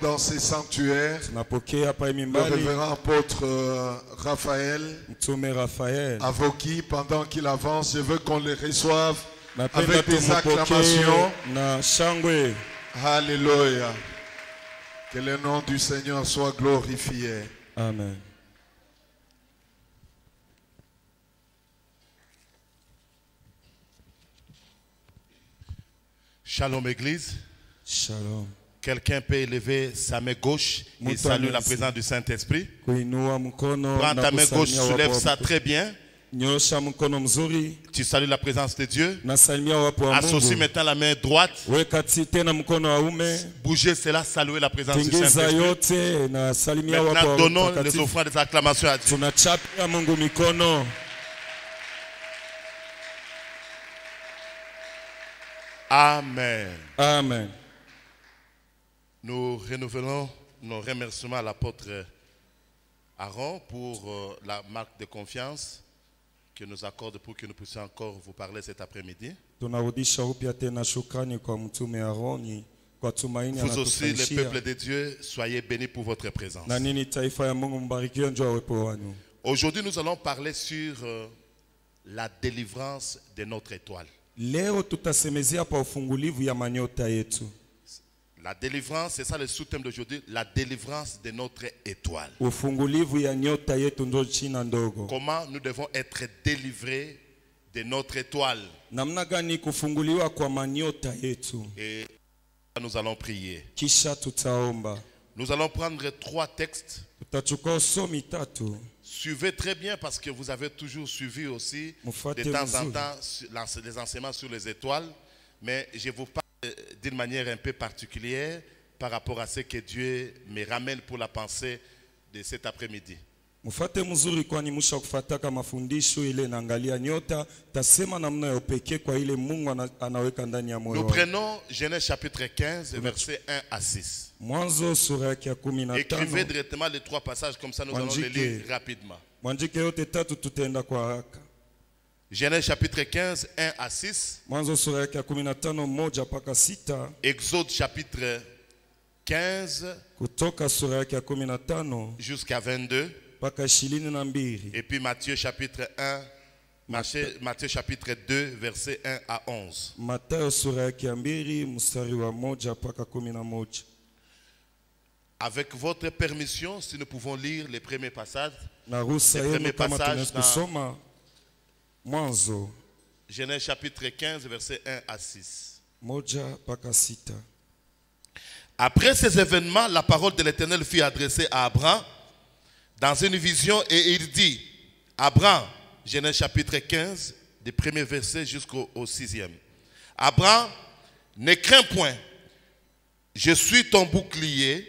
dans ces sanctuaires le révérend apôtre Raphaël Avoki. Pendant qu'il avance, je veux qu'on les reçoive avec des acclamations. Alléluia. Que le nom du Seigneur soit glorifié. Amen. Shalom Église. Shalom. Quelqu'un peut élever sa main gauche et saluer la présence du Saint-Esprit. Prends ta main gauche, soulève ça très bien. Tu salues la présence de Dieu. Associe maintenant la main droite. Bougez cela, saluer la présence du Saint-Esprit. Maintenant, donnons les offrandes des acclamations à Dieu. Amen. Amen. Nous renouvelons nos remerciements à l'apôtre Aaron pour la marque de confiance qu'il nous accorde pour que nous puissions encore vous parler cet après-midi. Vous aussi, les peuples de Dieu, soyez bénis pour votre présence. Aujourd'hui, nous allons parler sur la délivrance de notre étoile. La délivrance, c'est ça le sous-thème d'aujourd'hui, la délivrance de notre étoile. Comment nous devons être délivrés de notre étoile. Et nous allons prier. Nous allons prendre 3 textes. Suivez très bien parce que vous avez toujours suivi aussi de temps en temps les enseignements sur les étoiles. Mais je vous parle d'une manière un peu particulière par rapport à ce que Dieu me ramène pour la pensée de cet après-midi. Nous prenons Genèse chapitre 15, versets 1 à 6. Écrivez directement les 3 passages, comme ça nous allons les lire rapidement. Genèse chapitre 15, 1 à 6. Exode chapitre 15 jusqu'à 22. Et puis Matthieu chapitre 1, Matthieu chapitre 2, versets 1 à 11. Avec votre permission, si nous pouvons lire les premiers passages. Les premiers passages dans Genèse chapitre 15, versets 1 à 6. Après ces événements, la parole de l'Éternel fut adressée à Abraham dans une vision et il dit, Abraham, Genèse chapitre 15, des premiers versets jusqu'au 6e. Abraham, ne crains point, je suis ton bouclier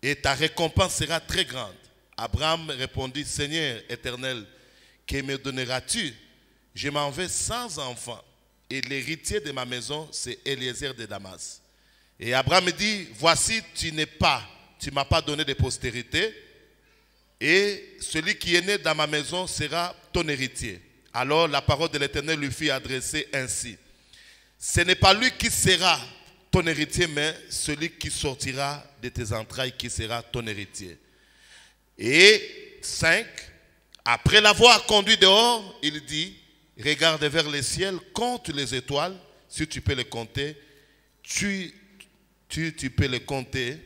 et ta récompense sera très grande. Abraham répondit, Seigneur éternel, que me donneras-tu? Je m'en vais sans enfant et l'héritier de ma maison, c'est Eliezer de Damas. Et Abraham dit, voici, tu m'as pas donné de postérité et celui qui est né dans ma maison sera ton héritier. Alors la parole de l'Éternel lui fut adressée ainsi. Ce n'est pas lui qui sera ton héritier, mais celui qui sortira de tes entrailles qui sera ton héritier. Et 5, après l'avoir conduit dehors, il dit, regarde vers le ciel, compte les étoiles, si tu peux les compter, tu peux les compter.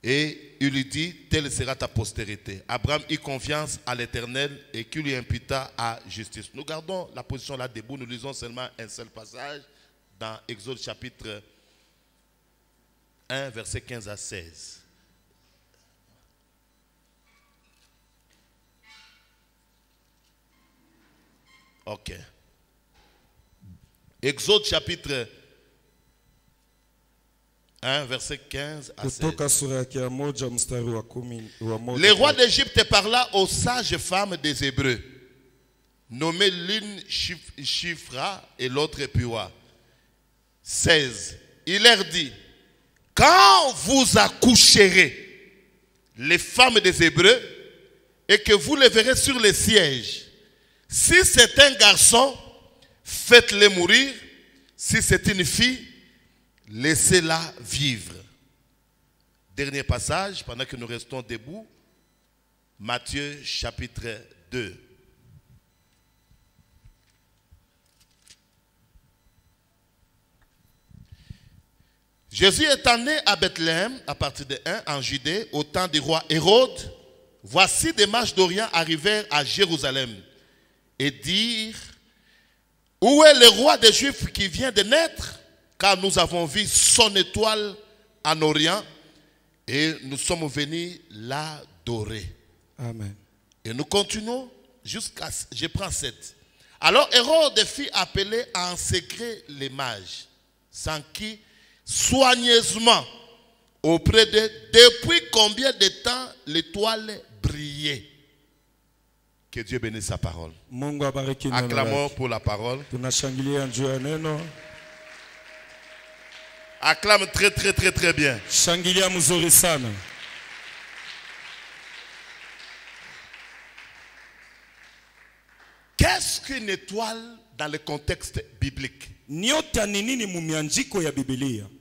Et il lui dit, telle sera ta postérité. Abraham eut confiance à l'Éternel et qui lui imputa à justice. Nous gardons la position là debout, nous lisons seulement un seul passage dans Exode chapitre 1, verset 15 à 16. Ok. Exode chapitre 1, verset 15 à 16. Le roi d'Égypte parla aux sages femmes des Hébreux, nommées l'une Shifra et l'autre Pua. 16. Il leur dit, quand vous accoucherez les femmes des Hébreux et que vous les verrez sur les sièges, si c'est un garçon, faites-le mourir. Si c'est une fille, Laissez-la vivre. Dernier passage, pendant que nous restons debout. Matthieu chapitre 2. Jésus étant né à Bethléem, à partir de 1, en Judée, au temps du roi Hérode, voici des mages d'Orient arrivèrent à Jérusalem et dirent: où est le roi des Juifs qui vient de naître? Car nous avons vu son étoile en Orient et nous sommes venus l'adorer. Amen. Et nous continuons jusqu'à... Je prends 7. Alors Hérode fit appeler en secret les mages, sans qui soigneusement auprès d'eux depuis combien de temps l'étoile brillait. Que Dieu bénisse sa parole. Acclamons pour la parole. Acclame très très très très bien. Qu'est-ce qu'une étoile dans le contexte biblique?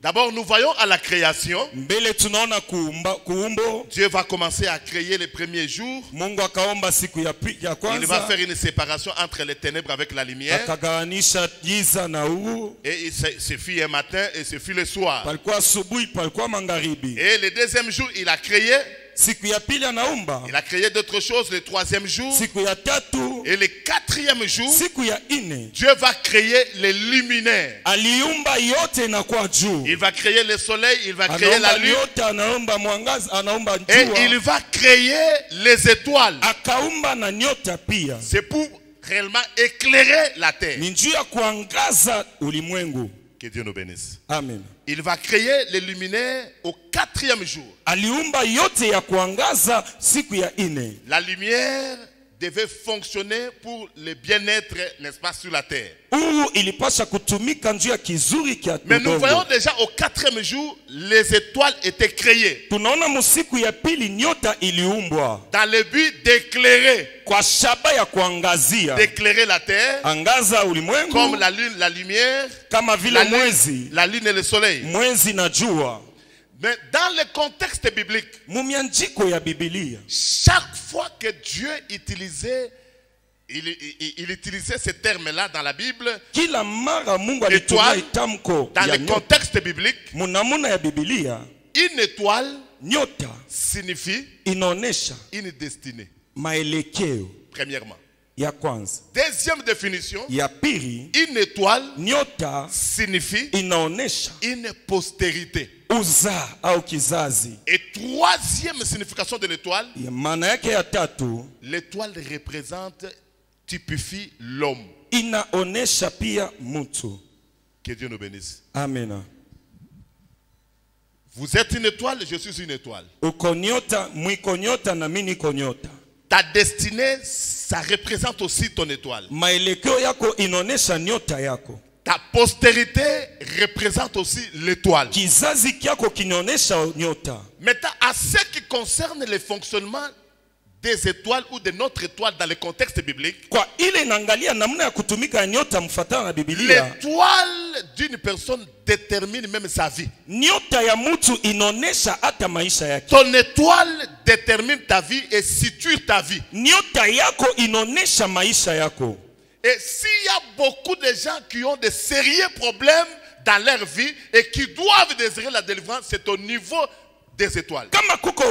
D'abord, nous voyons à la création. Dieu va commencer à créer les premiers jours. Il va faire une séparation entre les ténèbres avec la lumière. Et ce fut un matin et ce fut le soir. Et le deuxième jour, il a créé. Il a créé d'autres choses le troisième jour. Et le quatrième jour, Dieu va créer les luminaires. Il va créer le soleil, il va créer la lune. Et il va créer les étoiles. C'est pour réellement éclairer la terre. Que Dieu nous bénisse. Amen. Il va créer les luminaires au quatrième jour. La lumière devait fonctionner pour le bien-être, n'est-ce pas, sur la terre. Mais nous voyons déjà au quatrième jour, les étoiles étaient créées. Dans le but d'éclairer. D'éclairer la terre. Comme la lune, la lumière. La lune et le soleil. Mais dans le contexte biblique, chaque fois que Dieu utilisait, il utilisait ce terme-là dans la Bible, étoile, dans le contexte biblique, une étoile signifie une destinée. Premièrement. Deuxième définition, une étoile signifie une postérité. Et troisième signification de l'étoile, l'étoile représente, typifie l'homme. Que Dieu nous bénisse. Amen. Vous êtes une étoile, je suis une étoile. Ta destinée, ça représente aussi ton étoile. Ta postérité représente aussi l'étoile. Maintenant, à ce qui concerne le fonctionnement des étoiles ou de notre étoile dans le contexte biblique, l'étoile d'une personne détermine même sa vie. Ton étoile détermine ta vie et situe ta vie. Et s'il y a beaucoup de gens qui ont de sérieux problèmes dans leur vie et qui doivent désirer la délivrance, c'est au niveau des étoiles. Beaucoup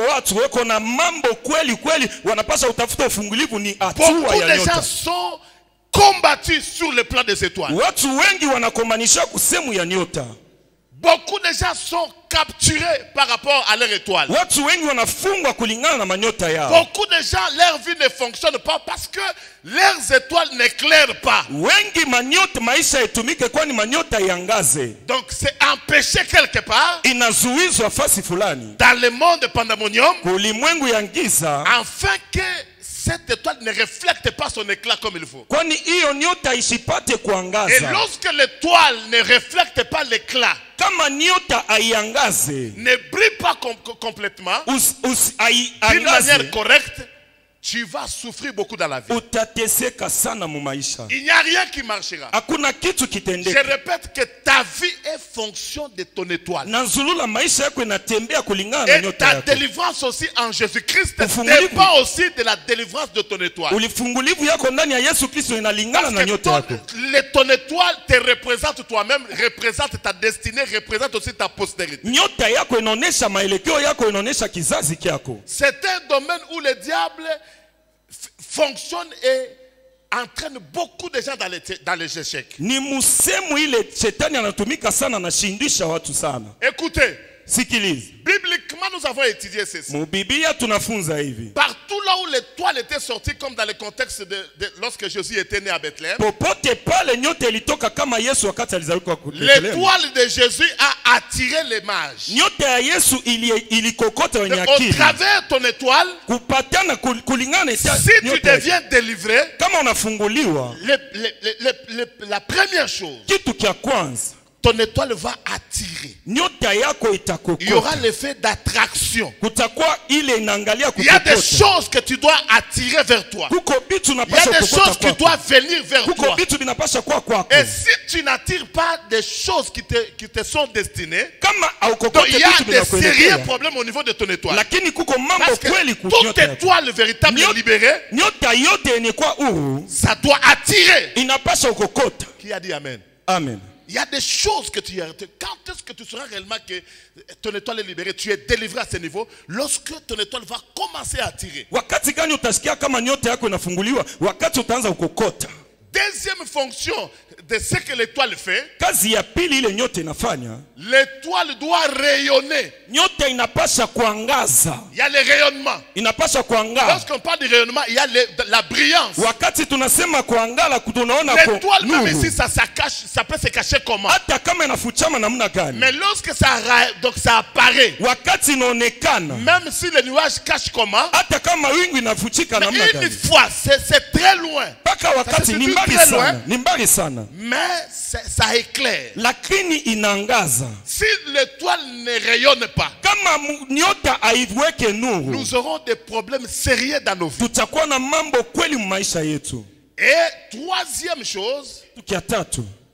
de gens sont combattus sur le plan des étoiles. Beaucoup de gens sont capturés par rapport à leur étoile. Beaucoup de gens, leur vie ne fonctionne pas parce que leurs étoiles n'éclairent pas. Donc c'est empêché quelque part dans le monde pandamonium, afin que cette étoile ne reflète pas son éclat comme il faut. Et lorsque l'étoile ne reflète pas l'éclat, ne brille pas complètement, d'une manière correcte, tu vas souffrir beaucoup dans la vie. utateseka sana mu maisha. Il n'y a rien qui marchera. Hakuna kitu kitendeka. Je répète que ta vie est fonction de ton étoile. Na nzulula maisha yako inatembea kulingana na Et nyota ta yako. délivrance aussi en Jésus-Christ dépend aussi de la délivrance de ton étoile. Ulifungulivu yako ndani ya Yesu Kristo inalingana na nyota yako. Ton étoile te représente toi-même, représente ta destinée, représente aussi ta postérité. Nyota yako inaonesha maelekeo yako, inaonesha kizazi kyako. C'est un domaine où le diable fonctionne et entraîne beaucoup de gens dans les échecs. Ni musemu ile shetani anatumika sana na shindisha watu sana. Écoutez, sikiliza. Bibliquement, nous avons étudié ceci. Biblia tunafunza hivi. Partout là où l'étoile était sortie, comme dans le contexte de lorsque Jésus était né à Bethléem, popote pale nyota ilitoka kama Yesu wakati alizaliwa kwa Bethlehem. L'étoile de Jésus a attiré les mages. Nyota ya Yesu ilikokota wenye akili. Au travers ton étoile, kupatana kulingana si tu deviens délivré, kama unafunguliwa, la première chose, kitu kia kwanza, ton étoile va attirer. Nyota yako itakokota. Il y aura l'effet d'attraction. Kutakuwa ile inaangalia kukokota. Il y a des choses que tu dois attirer vers toi. Kuko bitu Il y a des choses qui doivent venir vers kuko toi. Bitu binapasha kwa kwako. Et si tu n'attires pas des choses qui te sont destinées, kama donc il y a des sérieux problèmes au niveau de ton étoile. Lakini kuko mambo kweli toute étoile véritable est libérée. Nyota yote ni kwa ça doit attirer. Inapasha ukokota. Qui a dit amen? Amen. Il y a des choses que tu as. Quand est-ce que tu sauras réellement que ton étoile est libérée, tu es délivré à ce niveau, lorsque ton étoile va commencer à attirer. Wakati gani utasikia kama nyota yako inafunguliwa? Wakati utaanza ukokota. Deuxième fonction de ce que l'étoile fait, kazi ya pili ile nyota inafanya, l'étoile doit rayonner. Nyota inapasha kuangaza. Il y a le rayonnement. Inapasha kuangaza. Lorsqu'on parle de rayonnement, il y a la brillance. Wakati tunasema kuangala tunaona l'étoile même ici ça peut se cacher comment? Hata kama inafuchama namna gani. Mais lorsque ça apparaît, wakati inaonekana, même si le nuage cache comment, hata kama wingu inafuchika namna gani. Une fois c'est très loin. Paka wakati ni mbali sana. Mais ça éclaire. Lakini inangaza. Si l'étoile ne rayonne pas, kama nyota haiweke nuru, nous aurons des problèmes sérieux dans nos vies. Tutakuwa na mambo kweli maisha yetu. Et troisième chose,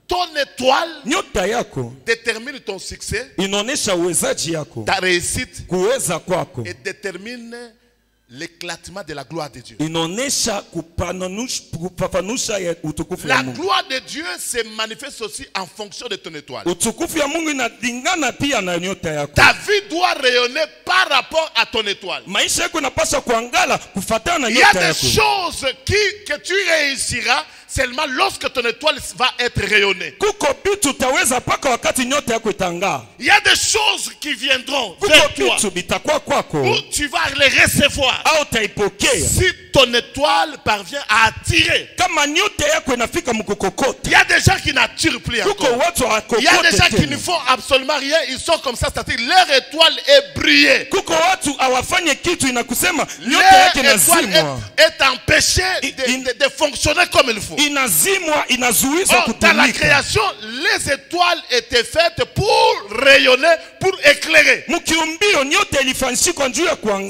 ton étoile nyota yako détermine ton succès, inaonesha uwezaji yako, ta réussite, kuweza kwako, et détermine l'éclatement de la gloire de Dieu. La gloire de Dieu se manifeste aussi en fonction de ton étoile. Ta vie doit rayonner par rapport à ton étoile. Il y a des choses que tu réussiras seulement lorsque ton étoile va être rayonnée. Il y a des choses qui viendront vers toi où tu vas les recevoir si ton étoile parvient à attirer. Il y a des gens qui n'attirent plus encore. Il y a des gens qui ne font absolument rien. Ils sont comme ça, c'est-à-dire leur étoile est brillée. Leur étoile est empêchée de fonctionner comme il faut. Dans la création, les étoiles étaient faites pour rayonner, pour éclairer.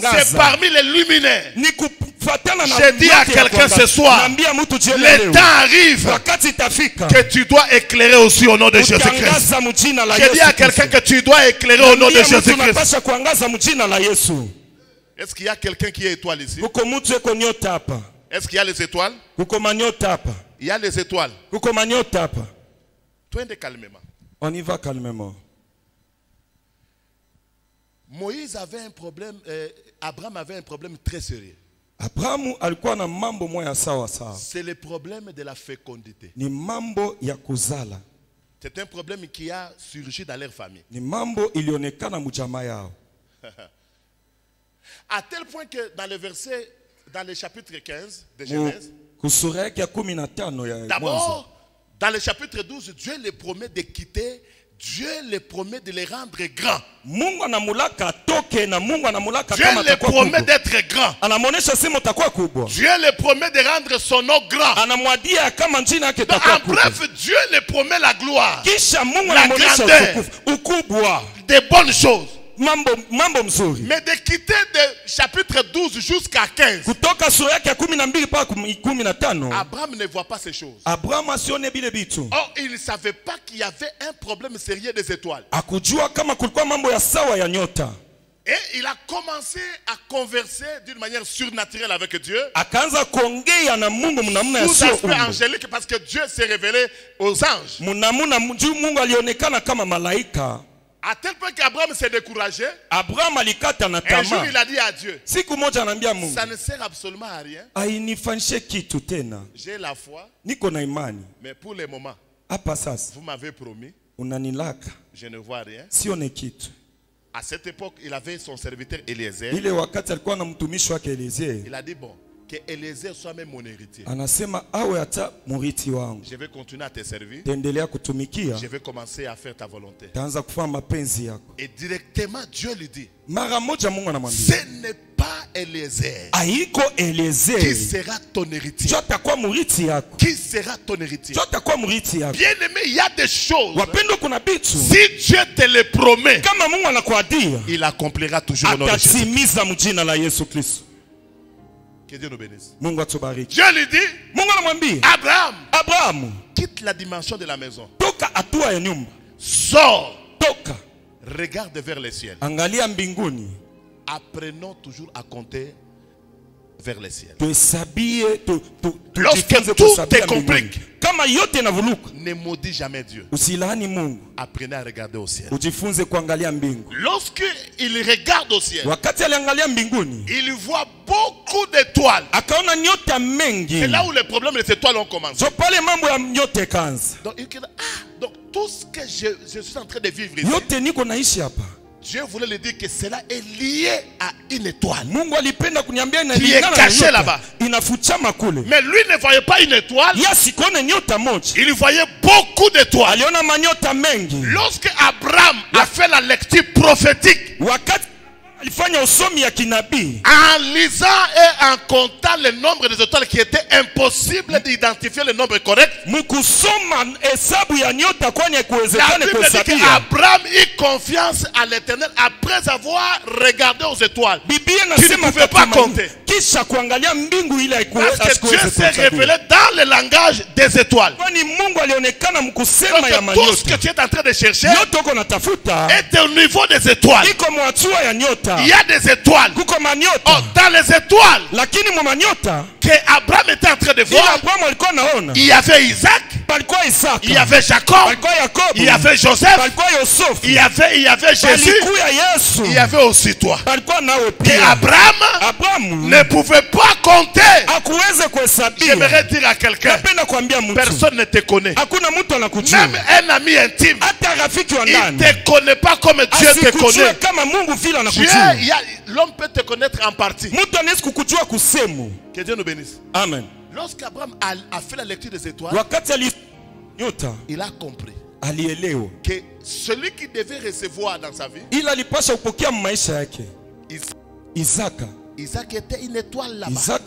C'est parmi les luminaires. Je dis à quelqu'un ce soir, le temps arrive que tu dois éclairer aussi au nom de Jésus-Christ. Je dis à quelqu'un que tu dois éclairer au nom de Jésus-Christ. Est-ce qu'il y a quelqu'un qui est étoile ici? Est-ce qu'il y a les étoiles? Il y a les étoiles. Twende calmement. On y va calmement. Moïse avait un problème, Abraham avait un problème très sérieux. C'est le problème de la fécondité. C'est un problème qui a surgi dans leur famille. À tel point que dans le chapitre 15 de Genèse, d'abord, dans le chapitre 12, Dieu les promet de quitter, Dieu les promet de les rendre grands. Dieu les promet d'être grands. Dieu les promet de rendre son nom grand. En bref, Dieu les promet la gloire, la grandeur, des bonnes choses. mambo mzuri. Mais de quitter de chapitre 12 jusqu'à 15. Kutoka sura yake ya 12 mpaka 15. Abraham ne voit pas ces choses. Abraham asione bile bitu. Or il ne savait pas qu'il y avait un problème sérieux des étoiles. Akujua kama kulikuwa mambo ya sawa ya nyota. Et il a commencé à converser d'une manière surnaturelle avec Dieu. Akaanza kuongea na Mungu mnamna ya sio angélique parce que Dieu s'est révélé aux anges. Mnamna Mungu alionekana kama malaika. À tel point qu'Abraham s'est découragé. Abraham alikata na tamaa. Un jour il a dit à Dieu. Siku moja anaambia Mungu. Ça ne sert absolument à rien. Ainifanyishe kitu tena. J'ai la foi. Niko na imani. Mais pour le moment. Hapa sasa. Vous m'avez promis. Unanilaka. Je ne vois rien. Sione kitu. À cette époque, il avait son serviteur Eliezer. Ile wakati alikuwa na mtumishi wake Eliezer. Il a dit bon, que Eliezer soit même mon héritier. Anasema awe hata murithi wangu. Je vais continuer à te servir. Tendelea kutumikia. Je vais commencer à faire ta volonté. Taanza kufanya mapenzi yako. Et directement Dieu lui dit. Mara moja Mungu anamwambia. Ce n'est pas Eliezer. Haiko Eliezer. Qui sera ton héritier? Jota kwa murithi yako. Qui sera ton héritier? Jota kwa murithi yako. Bien aimé, il y a des choses. Wapendo kuna bitu. Si Dieu te le promet. Kama Mungu anakuadia. Il accomplira toujours au nom de Jésus. Atatimiza mjina la Yesu Kristo. Que Dieu nous bénisse. Mungu atubariki. Dieu lui dit. Mungu anamwambia. Abraham. Quitte la dimension de la maison. Toka hatua ya nyumba. Sors. Toka. Regarde vers le ciel. Angalia mbinguni. Apprenons toujours à compter vers le ciel. Lorsque tout est compris, kama yote inavuluka, ne maudis jamais Dieu. Usilani Mungu. Apprenez à regarder au ciel. Ujifunze kuangalia mbingu. Lorsque il regarde au ciel, wakati aliangalia mbinguni, il voit beaucoup d'étoiles. Akaona nyota mengi. C'est là où les problèmes des étoiles ont commencé. So pale mambo ya nyota kanza. Donc tout ce que je suis en train de vivre ici. Yote niko naishi hapa. Dieu voulait lui dire que cela est lié à une étoile. Mungu alipenda kuniambia qui est cachée là-bas. Inafuchama kule. Mais lui ne voyait pas une étoile. Yasikone nyota moja. Il voyait beaucoup d'étoiles. Aliona manyota mengi. Lorsque Abraham a fait la lecture prophétique, wakati alifanya usomi ya kinabii, en lisant et en comptant le nombre des étoiles qui était impossible d'identifier le nombre correct, mkusoma hesabu ya nyota kwani kuwezekane kuhesabia. Abraham eut confiance à l'Éternel après avoir regardé aux étoiles. Biblia ne pouvait pas compter. Kisha kuangalia mbingu ile haikuweza. Parce que Dieu s'est révélé dans le langage des étoiles. Kwani Mungu alionekana mkusema ya manyota. Tout ce que tu es en train de chercher est au niveau des étoiles. Iko mwatua ya nyota. Il y a des étoiles. Kuko manyota. Oh, dans les étoiles. Lakini mu manyota que Abraham était en train de voir. Abraham alikuwa naona. Il y avait Isaac. Palikuwa Isaka. Il y avait Jacob. Palikuwa Yakobo. Il y avait Joseph. Palikuwa Yosef. Il y avait Jésus. Palikuwa Yesu. Il y avait aussi toi. Palikuwa nawe pia. Et Abraham ne pouvait pas compter. Hakuweza kuhesabia. J'aimerais dire à quelqu'un. Napenda kuambia mtu. Personne ne te connaît. Hakuna mtu anakujua. Même un ami intime. Hata rafiki wa ndani. Il te connaît pas comme Dieu te connaît. Kama Mungu vile anakujua. L'homme peut te connaître en partie. Mtu anaweza kukujua kusemu. Que Dieu nous bénisse. Amen. Lorsqu'Abraham a fait la lecture des étoiles, il a compris que celui qui devait recevoir dans sa vie, Isaac était une étoile là-bas.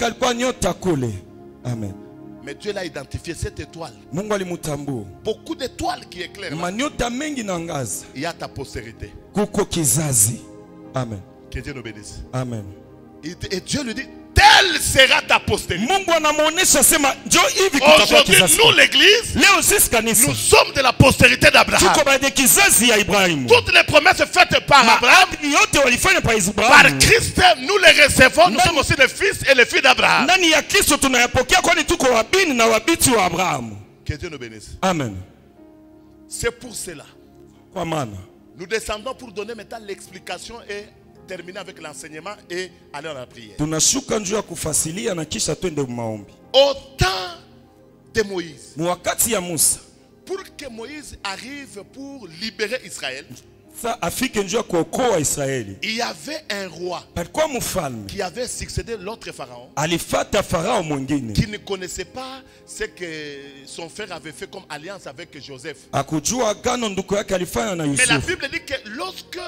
Amen. Mais Dieu l'a identifié, cette étoile. Beaucoup d'étoiles qui éclairent. Il y a ta postérité. Amen. Que Dieu nous bénisse. Amen. Et Dieu lui dit, telle sera ta postérité. Aujourd'hui, nous, l'église, nous sommes de la postérité d'Abraham. Toutes les promesses faites par Abraham, par Christ, nous les recevons. Nous sommes aussi les fils et les filles d'Abraham. Que Dieu nous bénisse. Amen. C'est pour cela. Nous descendons pour donner maintenant l'explication et terminer avec l'enseignement et aller à la prière. Au temps de Moïse, pour que Moïse arrive pour libérer Israël, il y avait un roi qui avait succédé l'autre pharaon, qui ne connaissait pas ce que son frère avait fait comme alliance avec Joseph. Mais la Bible dit que lorsque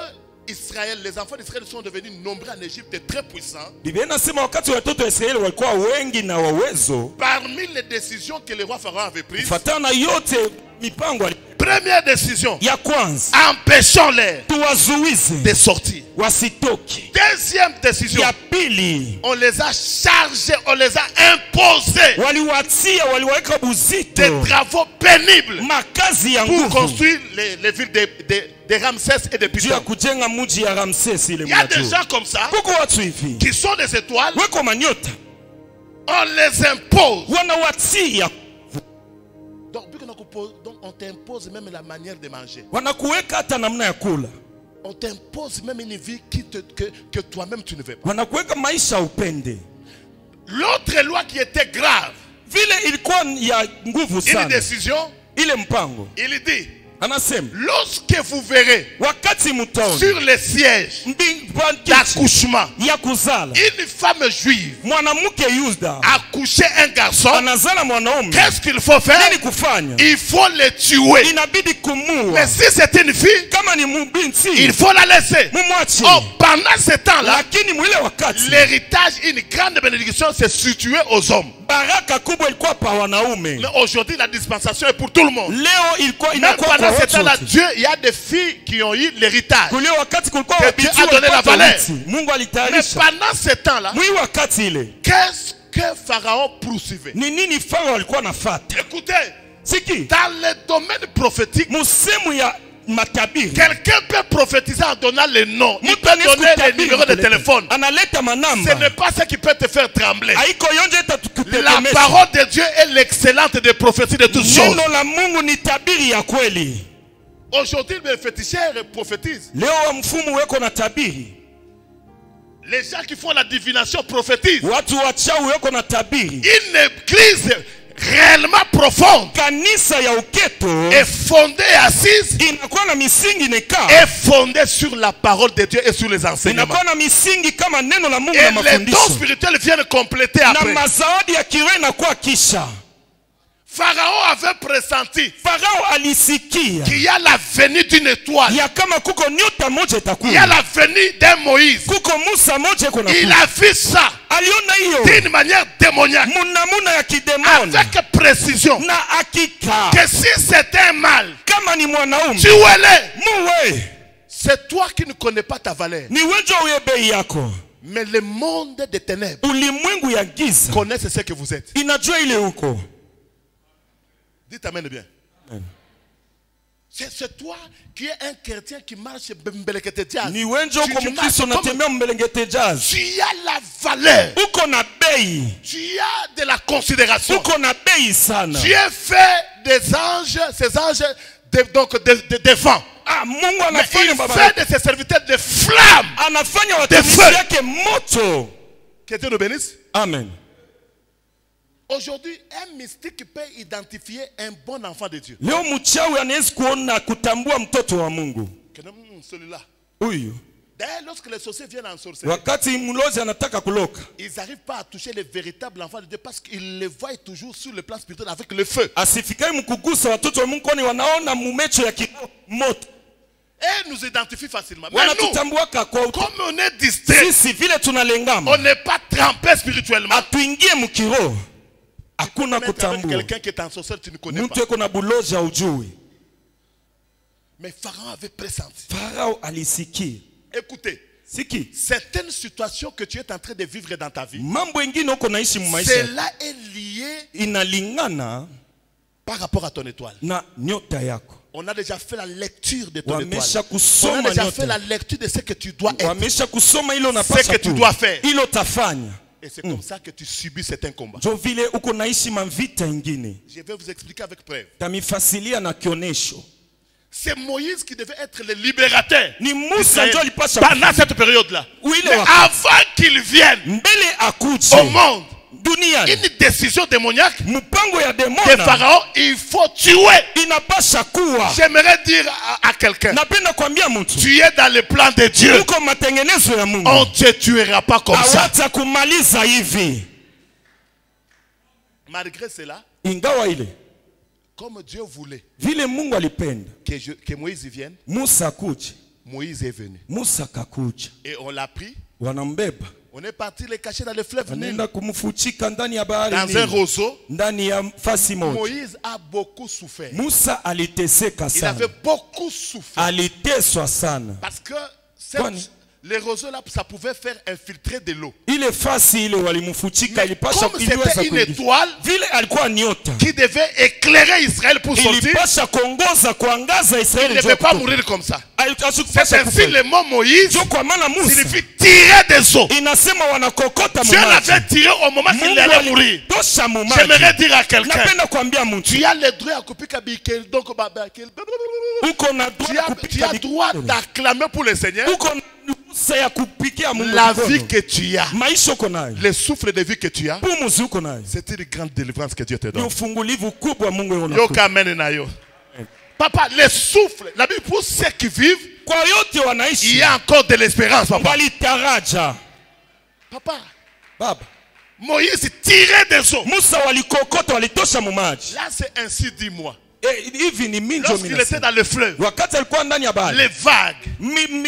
Israël, les enfants d'Israël sont devenus nombreux en Égypte et très puissants, parmi les décisions que le roi Pharaon avait prises, Première décision. Ya kwanza. Empêchons-les tuwazuize de sortir. Wasitoki. Deuxième décision. Ya pili. On les a chargés, on les a imposés. Waliwatia, waliweka buzito. Des travaux pénibles. Makazi ya pour nguvu. construire les villes de Ramsès et de Python. Il y a des gens comme ça qui sont des étoiles. On les impose. Donc on t'impose même la manière de manger. On t'impose même une vie que toi-même tu ne veux pas. L'autre loi qui était grave, une décision, il dit, lorsque vous verrez sur les sièges d'accouchement une femme juive accoucher un garçon, qu'est-ce qu'il faut faire? Il faut le tuer. Mais si c'est une fille, il faut la laisser. Oh, pendant ce temps-là, l'héritage, une grande bénédiction s'est située aux hommes. Mais aujourd'hui, la dispensation est pour tout le monde. Même pendant ce temps-là, Dieu, il y a des filles qui ont eu l'héritage. Que Dieu a donné la valeur. Mais pendant ce temps-là, qu'est-ce que Pharaon poursuivait? Écoutez, dans le domaine prophétique, quelqu'un peut prophétiser en donnant les noms. Il peut donner les numéros de téléphone. Ce n'est pas ce qui peut te faire trembler. La parole de Dieu est l'excellente des prophéties de toutes choses. Aujourd'hui, les féticheurs prophétisent. Les gens qui font la divination prophétisent. Une église réellement profonde est fondée et assise est fondée sur la parole de Dieu et sur les enseignements. Et les dons spirituels viennent compléter après. Pharaon avait pressenti qu'il y a la venue d'une étoile. Il y a la venue d'un Moïse. Il a vu ça d'une manière démoniaque, avec précision, que si c'était un mal, tuez-le. C'est toi qui ne connais pas ta valeur. Mais le monde des ténèbres connaît ce que vous êtes. Dites amen bien. C'est toi qui es un chrétien qui marche tu as la valeur. Tu as de la considération. Tu es fait des anges, ces anges de vent. Mais il fait de ses serviteurs des flammes, des feux. Que Dieu nous bénisse. Amen. Aujourd'hui, un mystique peut identifier un bon enfant de Dieu. Celui-là. D'ailleurs, lorsque les sorciers viennent en sorcellerie, ils n'arrivent pas à toucher les véritables enfants de Dieu parce qu'ils les voient toujours sur le plan spirituel avec le feu. Et nous identifient facilement. Mais nous, comme on est distrait, on n'est pas trempé spirituellement. Quelqu'un qui est en sorcellerie, tu ne connais pas. Mais Pharaon avait pressenti. Écoutez, certaines situations que tu es en train de vivre dans ta vie, cela est lié par rapport à ton étoile. On a déjà fait la lecture de ton étoile. On a déjà fait la lecture de ce que tu dois être, ce que tu dois faire. Et c'est comme ça que tu subis certains combats. Je vais vous expliquer avec preuve. C'est Moïse qui devait être le libérateur pendant cette période-là. Mais avant qu'il vienne au monde, une décision démoniaque de Pharaon, il faut tuer. J'aimerais dire à quelqu'un, tu es dans le plan de Dieu. On ne te tuera pas comme ça. Malgré cela, comme Dieu voulait que Moïse vienne, Moïse est venu. Et on l'a pris On est parti les cacher dans le fleuve Nil. Anaenda kumfuchika ndani ya bahari Dans Nili. un roseau. Ndani ya fasi moja. Moïse a beaucoup souffert. Musa aliteseka Il sana. avait beaucoup souffert. Aliteswa sana. Parce que Kwani? les roseaux là, ça pouvait faire infiltrer de l'eau. Ile fasi ile walimfuchika ilipasha Comme c'était une étoile vile alikuwa nyota. qui devait éclairer Israël pour sortir, Ilipasha kuongoza kuangaza il Israeli. ne devait pas mourir comme ça. C'est ainsi C'est le mot Moïse kwa maana Musa signifie tirer des eaux. inasema wanakokota Dieu mumaji. l'avait tiré au moment qu'il allait mourir. Tosha mumaji. J'aimerais dire à quelqu'un, Napenda kuambia mtu. tu as le droit à couper Kabikel, donc Uko na droit tu as kupika droit d'acclamer pour le Seigneur uko na ruhusa ya kupikia Mungu la mkono. vie que tu as, Maisha uko nayo. le souffle de vie que tu as. Pumuzi uko nayo. C'est une grande délivrance que Dieu te Ni donne. ufungulivu kubwa Mungu Yo anakupa. kamen na yo. Papa, le souffle, la Bible pour ceux qui vivent, Kwa yote il wanaishi y a encore de l'espérance, papa. walitaraja. Papa, Baba, Moïse tirait des eaux. Musa walikokota walitosha mumaji. Là, c'est ainsi, dis-moi. Hivi ni minjo Lorsqu'il était minasema. dans le fleuve, Wakati alikuwa ndani ya bahari. les vagues,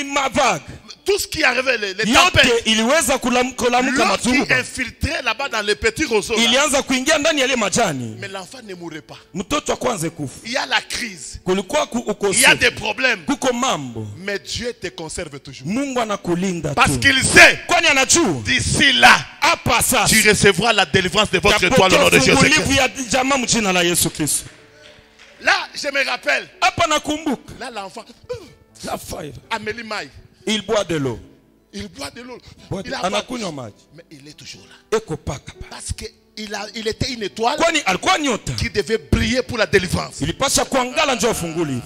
Mavaga. tout ce qui arrivait, les Yote tempêtes, iliweza kulamuka l'eau qui maturuba. infiltrait là-bas dans les petits roseaux. Là. Ilianza kuingia ndani ya ile majani. Mais l'enfant ne mourrait pas. Mtoto akwanze kufa. Il y a la crise. Kulikuwa Il y a ukosefu. des problèmes. Kuko mambo. Mais Dieu te conserve toujours. Mungu anakulinda Parce tu. qu'il sait, Kwani anajua d'ici là, hapa sasa tu recevras la délivrance de votre étoile au nom de ufungulivu Jésus-Christ. ya jamaa mjina la Yesu Kristo. Là, je me rappelle. Hapa nakumbuka. Là, l'enfant, La fire. Amélie Maï, Il boit de l'eau. il boit de l'eau. Boit Il de- a pas- anakunywa maji. Mais il est toujours là. Eko paka. Parce qu'il était une étoile Kwani alikuwa nyota. qui devait briller pour la délivrance. Ilipasha kuangala njoo ufungulivu.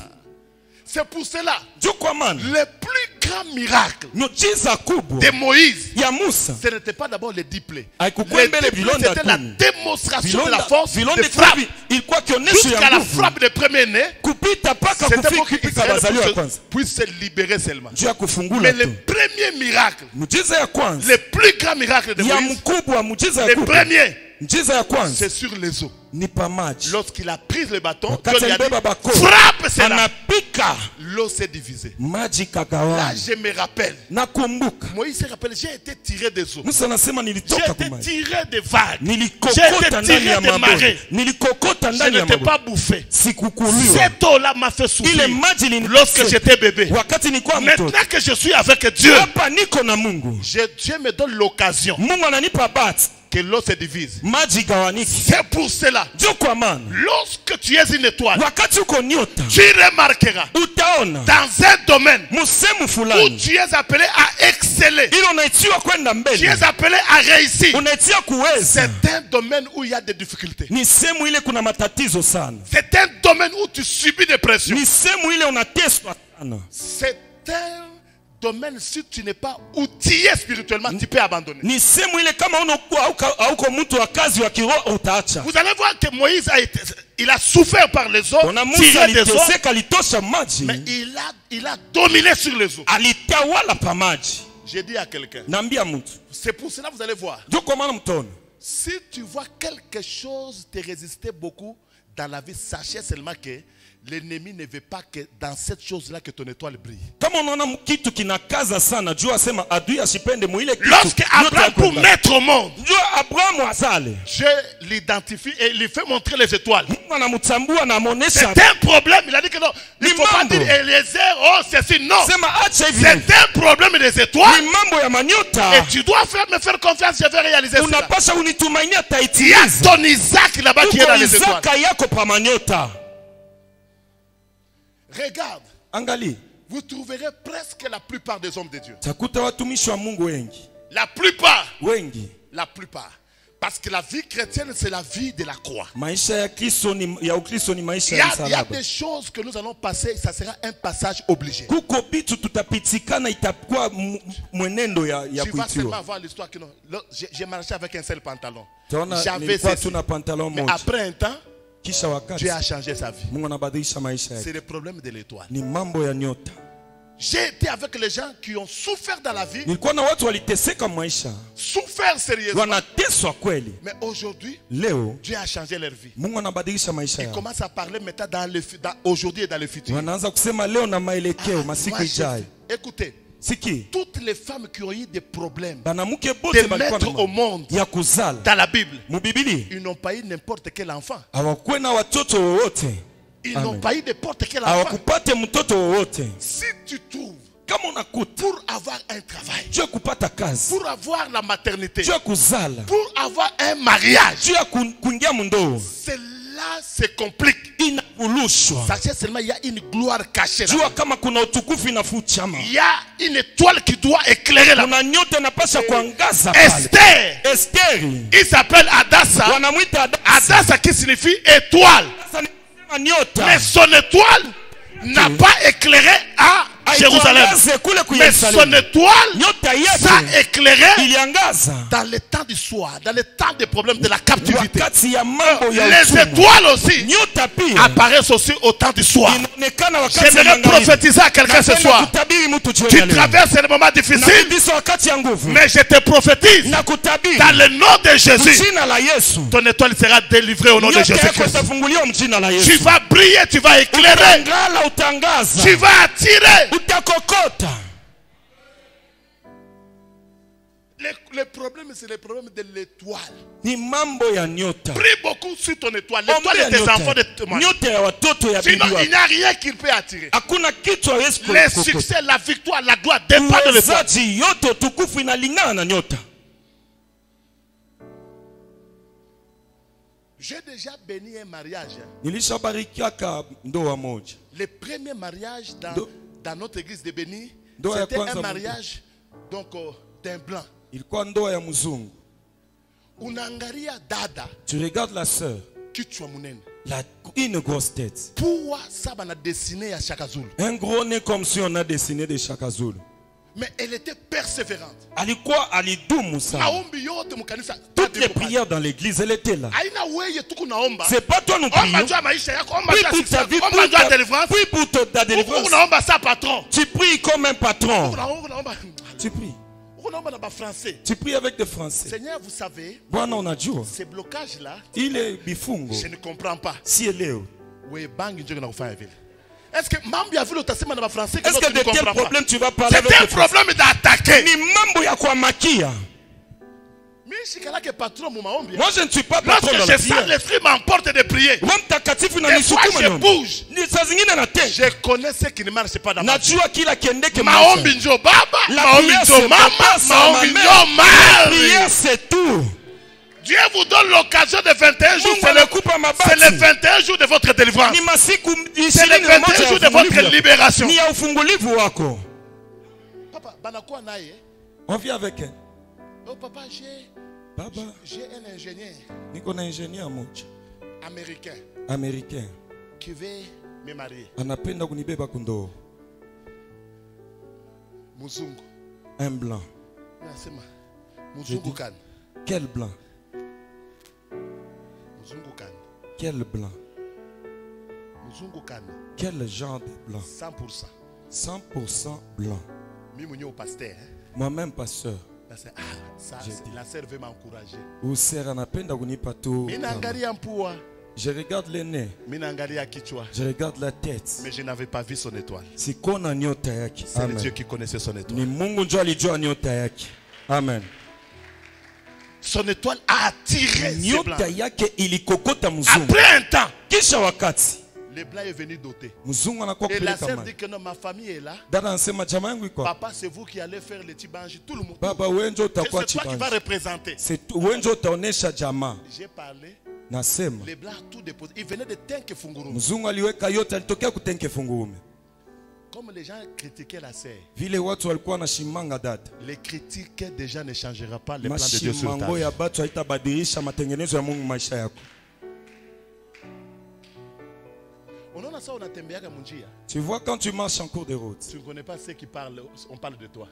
C'est pour cela, Juu kwa maana le plus grand miracle miujiza kubwa de Moïse, ya Musa ce n'était pas d'abord les 10 plaies. haikukuwa Les mbele 10 plaies, vilonda c'était la kumi. démonstration de la force Vilonda de frappe. kumi ilikuwa kionyesho Jusqu'à ya la nguvu. frappe de premier-né, Kupita paka c'était pour kufika qu'Israël bazaliwa ya kwanza. puisse se libérer seulement. Juu ya kufungula Mais le tu. premier miracle, Mujiza ya kwanza le plus grand miracle de ya Moïse, mkubwa, mujiza ya le kubwa. premier, Mujiza ya kwanza c'est sur les eaux. ni pa maji. Lorsqu'il a pris le bâton, Wakati Dieu lui a dit, alibeba bako. frappe cela. Anapika L'eau s'est divisée. maji Là, kagawana. je me rappelle. Nakumbuka Moïse se rappelle, j'ai été tiré des eaux. Musa anasema J'ai nilitoka été kwa maji. tiré des vagues. J'ai Nilikokota été ndani tiré ya des mabonde. marées. Nilikokota Je ndani ya n'étais mabonde. pas bouffé. Sikukuliwa. Cette eau-là m'a fait Ile souffrir maji lorsque linitesa. j'étais bébé. Wakati nilikuwa mtoto. Maintenant que je suis avec Dieu, Hapa niko na Mungu. Dieu me donne l'occasion Mungu ananipa bahati. que l'eau se divise. Maji gawaniki. C'est pour cela, Juu kwa maana lorsque tu es une étoile, wakati uko nyota tu remarqueras utaona dans un domaine musemu où fulani tu es appelé à exceller, ile unaitiwa kwenda tu mbele, es appelé à réussir. unaitia kuweza. C'est un domaine où il y a des difficultés. Ni sehemu ile kuna matatizo sana. C'est un domaine où tu subis des pressions. Ni sehemu ile unateswa sana. C'est un domaine, si tu n'es pas outillé spirituellement, tu peux abandonner. Ni sehemu ile kama hauko mtu wa kazi wa kiroho utaacha. Vous allez voir que Moïse il a souffert par les eaux, Ona Musa tiré des eaux, aliteseka, alitosha maji, mais il a dominé sur les eaux. alitawala pa maji. J'ai dit à quelqu'un, Naambia mtu, c'est pour cela que vous allez voir. ndio kwa maana mtono, Si tu vois quelque chose te résister beaucoup dans la vie, sachez seulement que l'ennemi ne veut pas que dans cette chose-là que ton étoile brille. kama unaona kitu kinakaza sana, jua sema adui asipende muile kitu. Lorsque Abraham pour mettre au monde, Jua Abrahamu azale. je l'identifie et il lui fait montrer les étoiles. Mungu anamtambua na amonesha. C'est un problème. Il a dit que non. Il ne faut pas Mambo. dire Eliezer, oh c'est non. Sema acha hivi. C'est un problème des étoiles. Ni mambo ya manyota. Et tu dois me faire confiance, je vais réaliser cela. Unapasha unitumainia Il y a taitiliza. ton Isaac là-bas qui est dans Uko les étoiles. Isaka yako pa manyota. Regarde, Angali, vous trouverez presque la plupart des hommes de Dieu. takuta watumishi wa Mungu wengi. La plupart. Wengi. La plupart. Parce que la vie chrétienne, c'est la vie de la croix. Maisha ya Kristo ni ya Ukristo ni maisha Il ya y a msalaba. des choses que nous allons passer, ça sera un passage obligé. Kuko bitu tutapitikana itakuwa mwenendo ya Tu vas seulement kuitiwa. voir l'histoire que non. J'ai marché avec un seul pantalon. Taona J'avais nilikuwa ceci. tu na pantalon Mais moja. après un temps, Kisha wakati Dieu a changé sa vie. Mungu anabadilisha maisha C'est yake. le problème de l'étoile. Ni mambo ya nyota. J'ai été avec les gens qui ont souffert dans la vie, Nilikuwa na watu waliteseka maisha. souffert sérieusement. Wanateswa kweli. Mais aujourd'hui, Leo Dieu a changé leur vie. Mungu anabadilisha maisha Ils yao. commencent à parler maintenant aujourd'hui et dans le futur. Wanaanza kusema leo na maelekeo masiku Moi, ijayo. écoutez, toutes les femmes qui ont eu des problèmes de mettre au monde dans la Bible, ils n'ont pas eu n'importe quel enfant. Ils n'ont pas eu n'importe quel enfant. Si tu trouves pour avoir un travail, pour avoir la maternité, pour avoir un mariage, cela se complique. Sachez seulement il y a une gloire cachée là. Il y a une étoile qui doit éclairer là. Esther, il s'appelle Adassa. Adassa qui signifie étoile. Mais son étoile n'a pas éclairé à Jérusalem. Mais son étoile, ça éclairait dans le temps du soir, dans le temps des problèmes de la captivité. Les étoiles aussi apparaissent aussi au temps du soir. J'aimerais prophétiser à quelqu'un ce soir. Tu traverses des moments difficiles, mais je te prophétise dans le nom de Jésus, ton étoile sera délivrée au nom de Jésus-Christ. Tu vas briller, tu vas éclairer, tu vas attirer. Le problème, c'est le problème de l'étoile. Prie beaucoup sur ton étoile. L'étoile de tes enfants de témoigner. Sinon, il n'y a rien qui peut attirer. Le succès, la victoire, la gloire dépendent de l'étoile. J'ai déjà béni un mariage. Le premier mariage dans notre église de Béni, c'était un mariage d'un blanc. Unaangalia dada. Tu regardes la sœur. Kichwa munene. Une grosse tête. Pourquoi ça va dessiner à Shaka Zulu? Un gros nez comme si on a dessiné des Shaka Zulu. Mais elle était persévérante. Toutes les prières dans l'église, elle était là. C'est pas toi non plus. Prie pour ta vie, prie pour ta délivrance. Tu pries comme un patron. Tu pries. Tu pries avec des Français. Seigneur, vous savez, ce blocage-là, il est bifungo. Je ne comprends pas. Si elle est. Est-ce que mambo ya vile utasema na français que est-ce que de quel problème tu vas parler avec c'est un problème d'attaquer. Ni mambo ya kuamakia. Moi je ne suis pas patron dans la prière. L'esprit m'emporte de prier. Des fois je bouge. Je connais ce qui ne marche pas dans ma vie. Maombi njo baba, maombi njo mama, maombi njo mari. C'est tout. Dieu vous donne l'occasion de 21 jours. C'est le 21 jours de votre délivrance. C'est le 21 jours de votre libération. Papa, on vit avec elle. Oh papa, j'ai un ingénieur américain qui veut me marier. Muzungu. Un blanc. Quel blanc? Quel blanc? Quel genre de blanc? 100%. 100% blanc. Moi-même pasteur. La sœur veut m'encourager. Je regarde les nez. Je regarde la tête. Mais je n'avais pas vu son étoile. C'est le Dieu qui connaissait son étoile. Amen. Son étoile a attiré ces blancs. Après un temps, le blanc est venu doter. Et la sœur dit que non, ma famille est là. Papa, c'est vous qui allez faire les tibanji. Tout le monde. C'est toi qui va représenter. J'ai parlé. Les blancs tout déposé. Ils venaient de Tenke Fungurume. Comme les gens critiquaient la sœur, les critiques déjà ne changeront pas les plans de Dieu sur ta vie. Tu vois quand tu marches en cours de route. Tu ne connais pas ceux qui parlent, on parle de toi.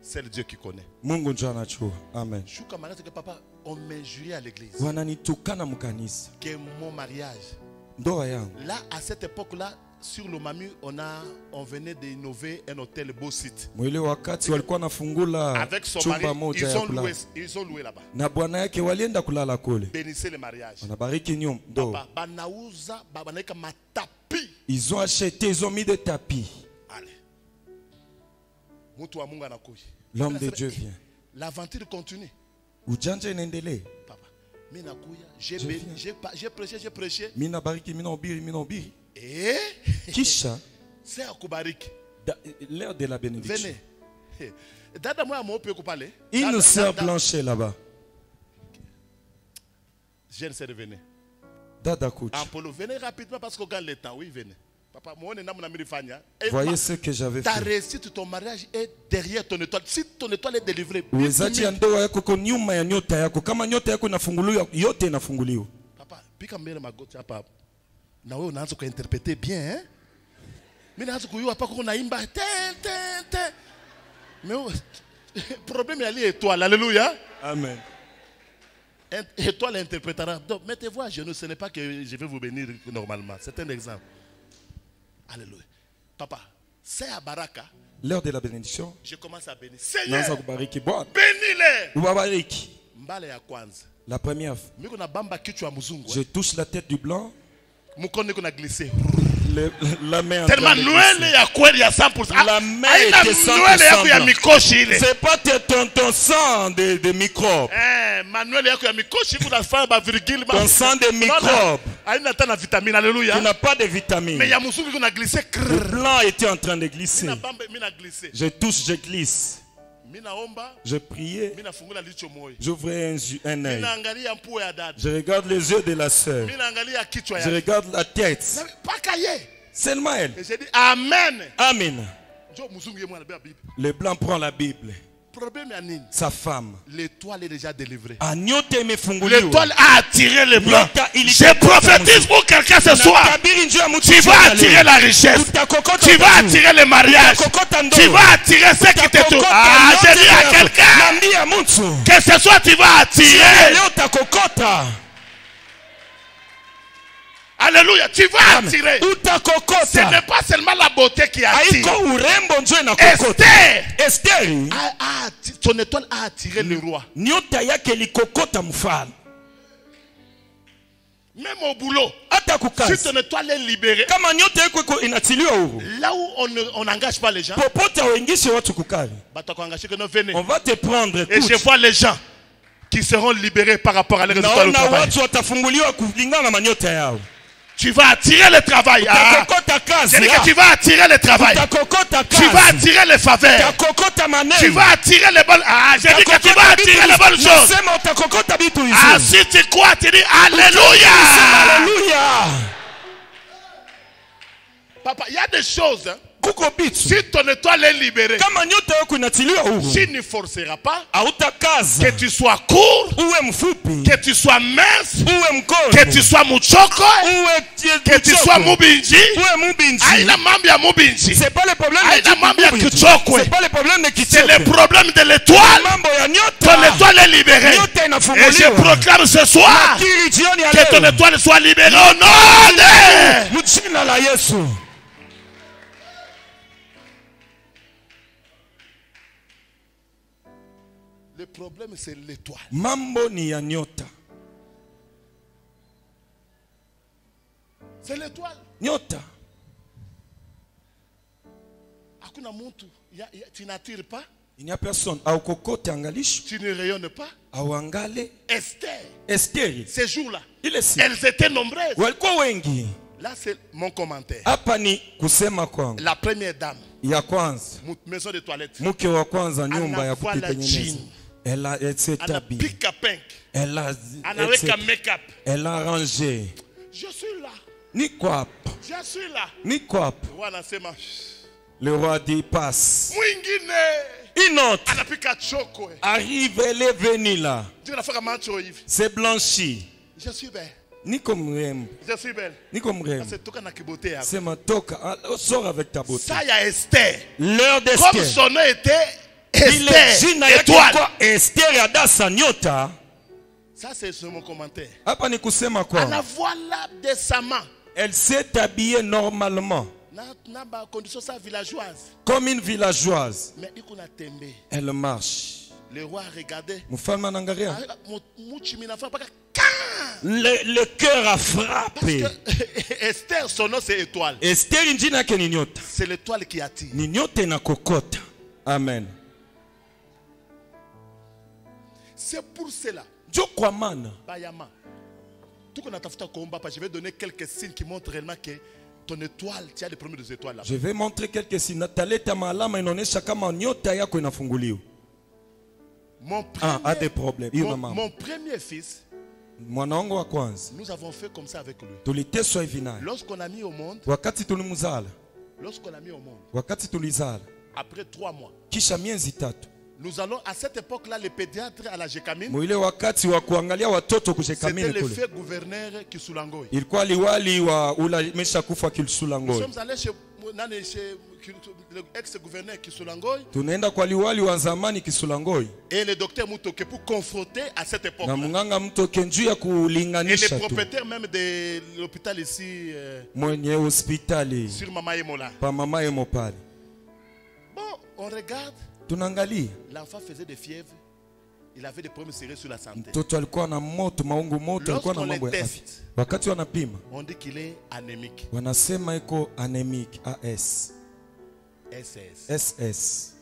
C'est le Dieu qui connaît. Amen. Papa, on m'injurie à l'église. Que mon mariage. Là, à cette époque-là, sur le Mamu, on venait d'innover un hôtel beau site. Avec son mari, ils ont loué là-bas. Bénissez le mariage. Ils ont acheté, ils ont mis des tapis. Allez. L'homme de Dieu vient. L'aventure continue. Ujanja inaendelea. Papa, j'ai prêché. Mina bariki, mina obiri. Et kisha c'est à kubariki. L'heure de la bénédiction. Venez. Dada moi mo peut parler. Une sœur blanche là-bas. Je ne sais de venir. Dada coach. Apollo, venez rapidement parce qu'on gagne le temps. Oui, venez. Papa, moi, on est dans voyez ce que j'avais fait. Ta réussite, ton mariage est derrière ton étoile. Si ton étoile est délivrée, papa, pika mbele magoti hapa. Na wewe unaanza kuinterpréter bien, hein? Mimi naanza kuyua hapa kuna naimba mais problème est l'étoile. Alléluia. Amen. Étoile interprétera. Donc mettez-vous à genoux, ce n'est pas que je vais vous bénir normalement. C'est un exemple. Alléluia. Papa, c'est à Baraka. L'heure de la bénédiction. Je commence à bénir. Seigneur, bénis-les. La première fois, je touche la tête du blanc. La main tellement Noël ya kweli ya 100%. La main était 100%. C'est pas ton sang de microbes. Manuel yako ya mikoshi kuna fanya ba virgule ba. Ton sang de microbes. Haina tena vitamine. Alléluia. Tu n'as pas de vitamines. Mais ya muzungu kuna glisser. Le blanc était en train de glisser. Mina glisser. Je touche, je glisse. Je priais. J'ouvrais un œil. Je regarde les yeux de la sœur. Je regarde la tête. Seulement elle. Et j'ai dit Amen. Amen. Le blanc prend la Bible. Sa femme. L'étoile est déjà délivrée. L'étoile a attiré le blanc. Je prophétise pour quelqu'un ce soir. Tu vas attirer la richesse. Tu vas attirer le mariage. Tu vas attirer ce qui te touche. Ah, j'ai dit à quelqu'un que ce soit tu vas attirer. Alléluia, tu vas attirer. Ce n'est pas seulement la beauté qui attire. Esther, ton étoile a attiré le roi. Même au boulot, si ton étoile est libérée, là où on n'engage pas les gens, on va te prendre. Et je vois les gens qui seront libérés par rapport à leur résultat du travail. Tu vas attirer le travail. C'est que tu vas attirer le travail. Tu vas attirer les faveurs. Tu vas attirer les bonnes. J'ai dit que tu vas attirer les bonnes choses. Si tu crois, tu dis Alléluia. Papa, il y a des choses. Si ton étoile est libérée, tu ne forceras pas que tu sois court, que tu sois mince, que tu sois mouchoko, que tu sois mubinji. C'est pas le problème c'est le problème de l'étoile. Ton étoile est libérée. Et je proclame ce soir que ton étoile soit libérée au nom de Jésus. Le problème c'est l'étoile. Mambo ni ya nyota. C'est l'étoile. Nyota. Hakuna mtu, tu n'attires pas. Il n'y a personne. Aokokote angalisho. Tu ne rayonnes pas. Awangale. Esther. Ces jours-là. Elles étaient nombreuses. Walikuwa wengi. Là c'est mon commentaire. Hapa ni kusema kwangu. La première dame. Ya kwanza. Maison de toilette. Mke wa kwanza nyumba ya kutengeneza. Elle s'est habillée. Elle a make-up. Elle a rangé. Je suis là. Ni quoi. Je suis là. Ni quoi. Le roi dit passe. Une autre arrive, elle est venue là. C'est blanchi. Je suis belle. Ni comme Rem. Je suis belle. Ni comme Rem. C'est ma toka. Sors avec ta beauté. Ça y a Esther. L'heure d'Esther. Comme son nom était Esther. Étoile. Esther adasa nyota. Ça c'est mon commentaire. Hapa ni kusema kwa. À la voilà décemment. Elle s'est habillée normalement. Comme une villageoise. Mais elle marche. Le roi a regardé. Le cœur a frappé. Esther, son nom c'est étoile. Esther, c'est l'étoile qui attire. Amen. C'est pour cela. Je vais donner quelques signes qui montrent réellement que ton étoile, tu as les premières deux étoiles là. Je vais montrer quelques signes. Mon premier fils, nous avons fait comme ça avec lui. Lorsqu'on a mis au monde, après 3 mois, nous allons à cette époque-là, les pédiatres à la Jekamine, c'était le fait gouverneur Kisulangoy. Nous sommes allés chez l'ex-gouverneur Kisulangoy et le docteur Mutoke pour confronter à cette époque-là. Et les propriétaires même de l'hôpital ici, sur Mama Emola. Bon, on regarde. L'enfant faisait des fièvres. Il avait des problèmes sérieux sur la santé. Lorsqu'on les teste, on dit qu'il est anémique. SS.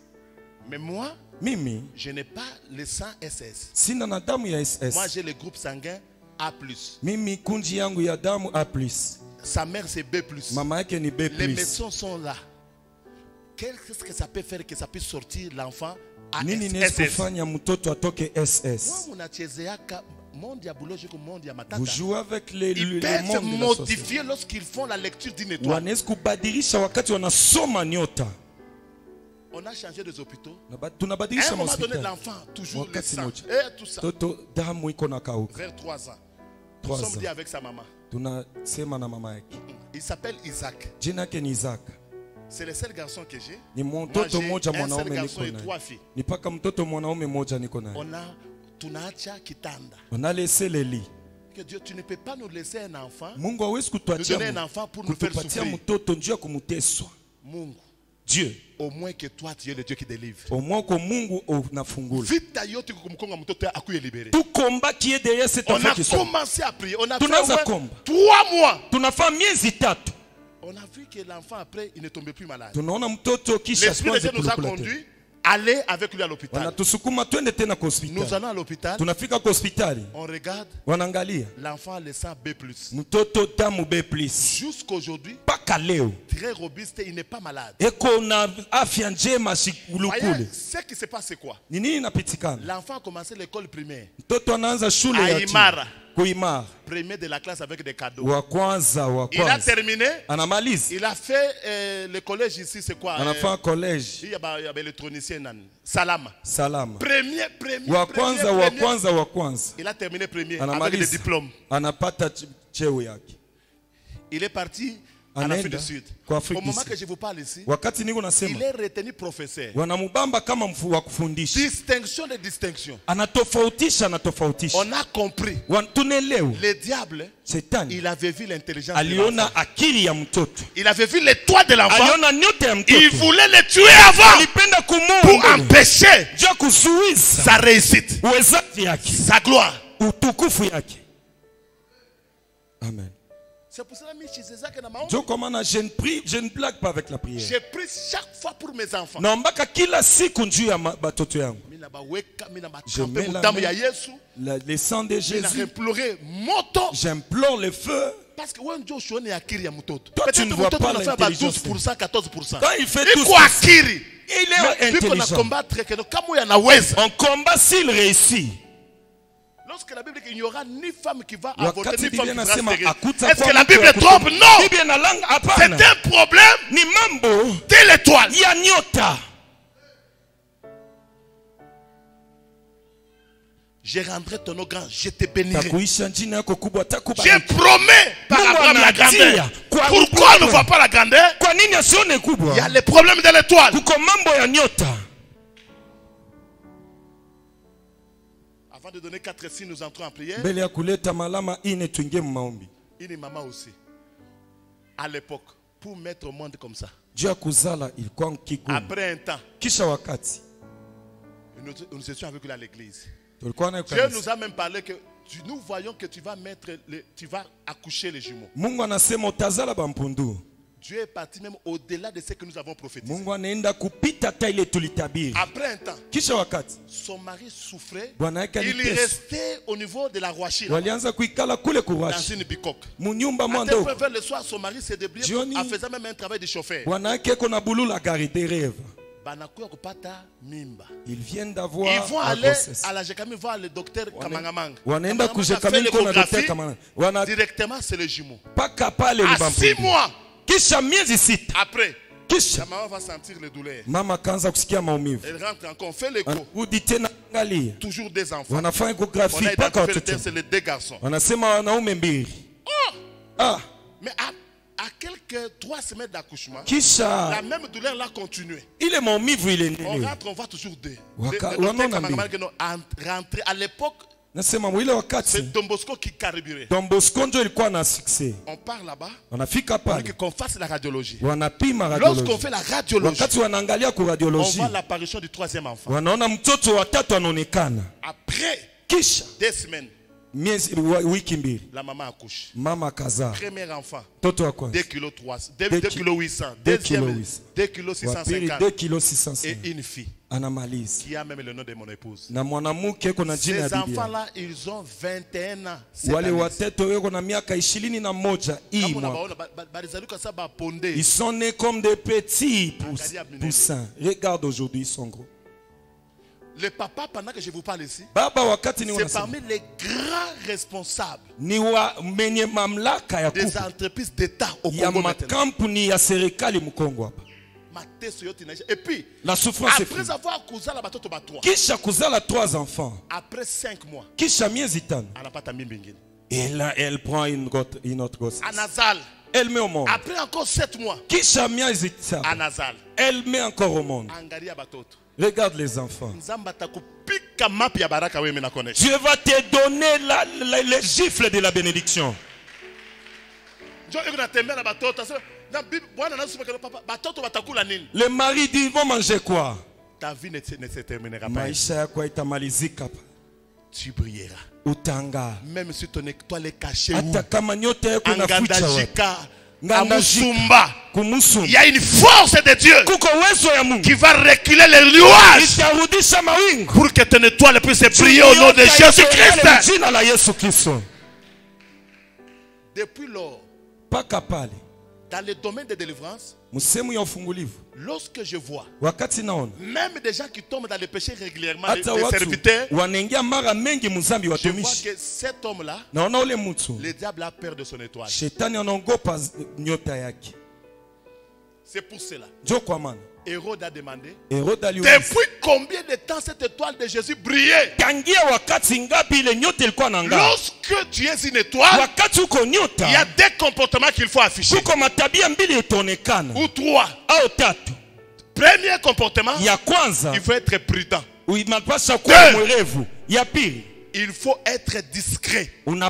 Mais moi, je n'ai pas le sang SS. Moi, j'ai le groupe sanguin A+. Sa mère, c'est B+. Les médecins sont là. Qu'est-ce que ça peut faire que ça puisse sortir l'enfant à SS? Vous jouez avec les ils peuvent se modifier lorsqu'ils font la lecture d'une étoile. On a changé des hôpitaux. À un moment donné, l'enfant, toujours le sang et tout ça. Vers 3 ans. Nous sommes dit avec sa maman. Il s'appelle Isaac. C'est le seul garçon que j'ai. Moi, j'ai un seul garçon et 3 filles. On a laissé les lits. Que Dieu, tu ne peux pas nous laisser un enfant. Nous donner un enfant pour nous faire souffrir. Dieu. Au moins que toi, tu es le Dieu qui délivre. Au moins que Mungu unafungula. Tout combat qui est derrière cet enfant qui sort. On a commencé à prier. On a fait 3 mois. On a vu que l'enfant après, il ne tombait plus malade. L'Esprit de Dieu nous a conduits. Aller avec lui à l'hôpital. Nous allons à l'hôpital. On regarde. L'enfant a le sang B+. Jusqu'à aujourd'hui, très robuste, il n'est pas malade. Ce qui se passe, c'est quoi? L'enfant a commencé l'école primaire. À Imara. Premier de la classe avec des cadeaux. Il a terminé. Il a fait le collège ici, c'est quoi? Il y a l'électronicien. Salama. Premier. Il a terminé premier avec des diplômes. Il est parti en Afrique du Sud. Au moment que je vous parle ici, il est retenu professeur. Distinction de distinction. On a compris. Le diable, il avait vu l'intelligence de l'enfant. Il avait vu l'étoile de l'enfant. Il voulait le tuer avant pour empêcher sa réussite, sa gloire. Amen. C'est pour cela que je ne blague pas avec la prière. Je prie chaque fois pour mes enfants. Je mets le sang de Jésus. J'implore le feu. Parce que toi, tu ne vois pas l'intelligence. 12%, 14%. Quand il fait 12%, il est intelligent. On combat s'il réussit. Lorsque la Bible dit qu'il n'y aura ni femme qui va avorter, ni femme qui va stérile. Est-ce que la Bible trompe? Non! C'est un problème de l'étoile. Je rendrai ton nom grand, je te bénirai. Je promets par Abraham la grandeur. Pourquoi on ne voit pas la grandeur? Il y a le problème de l'étoile. Avant de donner 4 signes, nous entrons en prière. Une maman aussi, à l'époque, pour mettre au monde comme ça. Après un temps, nous étions avec lui à l'église. Dieu nous a même parlé que nous voyons que tu vas accoucher les jumeaux. Dieu est parti même au-delà de ce que nous avons prophétisé. Après un temps, son mari souffrait. Il restait au niveau de la Rouachi, dans une bicoque. Vers le soir, son mari s'est débrouillé en faisant même un travail de chauffeur. Ils viennent d'avoir. Ils vont aller à la Jekami voir le docteur Kamangamang. Directement, c'est le jumeau. À 6 mois. Après, la maman va sentir les douleurs. Elle rentre encore, on fait l'écho. Toujours des enfants. On a identifié c'est les 2 garçons. Mais à quelques 3 semaines d'accouchement, la même douleur l'a continué. On rentre, on voit toujours 2. Rentrer à l'époque, c'est Don Bosco qui carburait. On part là-bas pour qu'on fasse la radiologie. Lorsqu'on fait la radiologie, on voit l'apparition du 3e enfant. Après 2 semaines, la maman accouche. Premier enfant, 2 kg 300, 2 kg 800. Deuxième, 2 kg 650. Et une fille qui a même le nom de mon épouse. Ces enfants-là, ils ont 21 ans. Ils sont nés comme des petits poussins. Regarde aujourd'hui, ils sont gros. Le papa, pendant que je vous parle ici, c'est parmi les grands responsables des entreprises d'État au Congo maintenant. Et puis, la souffrance après avoir causé la batoto ba 3, Kisha kuzala 3 enfants. Après 5 mois, Kisha miezi 5. Et là, elle prend une autre grossesse. Anazal. Elle met au monde. Après encore 7 mois, Kisha miezi 5. Anazal. Elle met encore au monde. Regarde les enfants. Dieu va te donner les gifles de la bénédiction. Le mari dit, ils vont manger quoi? Ta vie ne se terminera pas. Tu brilleras. Utanga. Même si ton étoile est cachée. Ngandajika. Il y a une force de Dieu qui va reculer les nuages pour que ton étoile puisse briller au nom de Jésus-Christ. Depuis lors, dans le domaine de délivrance, lorsque je vois même des gens qui tombent dans le péché régulièrement, des serviteurs, je vois que cet homme-là, le diable a peur de son étoile. C'est pour cela. Hérode a demandé depuis combien de temps cette étoile de Jésus brillait. Lorsque tu es une étoile, il y a 2 comportements qu'il faut afficher. Ou 3. Premier comportement, il faut être prudent. 2. Il faut être discret. 3.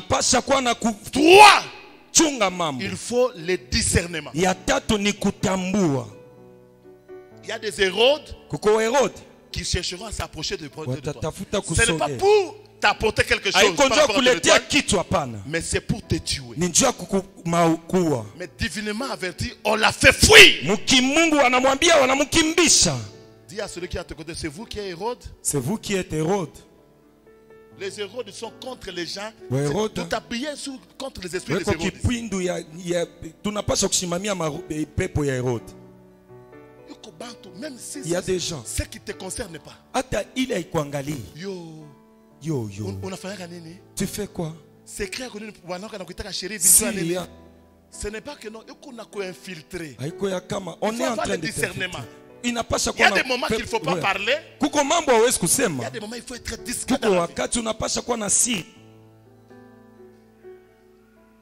Il faut le discernement. Il y a des Hérodes qui chercheront à s'approcher de toi. Ce n'est pas pour t'apporter quelque chose, mais c'est pour te tuer. Mais divinement averti, on l'a fait fuir. Dis à celui qui est à tes côtés, c'est vous qui êtes Hérode. C'est vous qui êtes Hérode. Les Hérodes sont contre les gens. Tout appuyé contre les esprits des Hérodes. Même si il y a des gens. Ce qui ne te concerne pas. Tu fais quoi? Ce n'est pas que non, on a infiltré. On est en train de discernement. Il y a des moments qu'il ne faut pas parler. Il y a des moments il faut être discret.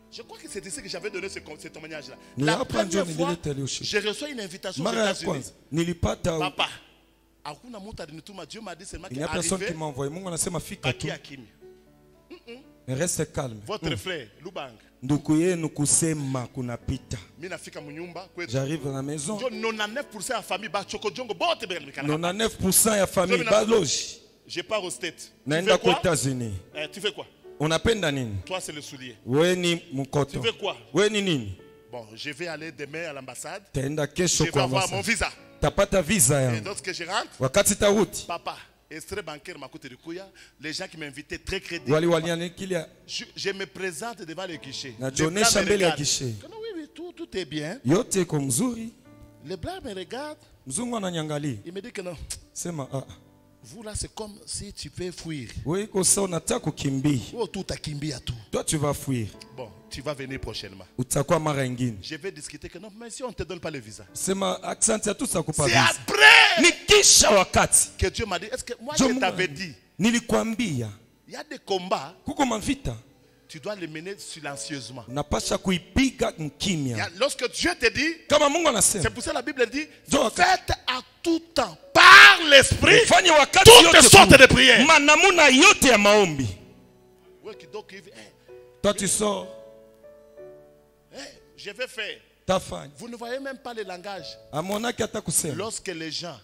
Je crois que c'est ici que j'avais donné ce témoignage-là. La première fois, je reçois une invitation aux États-Unis. Papa, Dieu m'a dit seulement qu'il est arrivé. Reste calme. Votre frère, Lubang. J'arrive à la maison. 99% de la famille, 99% de la famille, je pars aux States. Tu fais quoi? Unapenda nini? Toi c'est le soulier. Wewe ni mkoto. Tu fais quoi? Wewe ni nini? Bon, je vais aller demain à l'ambassade. Je vais avoir mon visa. Et lorsque je rentre, papa, extrait bancaire les gens qui m'invitaient très crédibles. Je me présente devant le guichet. Oui, tout est bien. Le blanc me regarde. Il me dit que non. Vous là, c'est comme si tu peux fuir. Oh, tout a kimbi à tout. Toi, tu vas fuir. Bon, tu vas venir prochainement. Je vais discuter que non, mais si on ne te donne pas le visa. C'est après que Dieu m'a dit, est-ce que moi je t'avais dit, il y a des combats, tu dois les mener silencieusement. Lorsque Dieu te dit, c'est pour ça que la Bible dit, faites à tout temps, par l'esprit, toutes sortes de prières. Toi tu sors. Je vais faire. Vous ne voyez même pas le langage. Lorsque les gens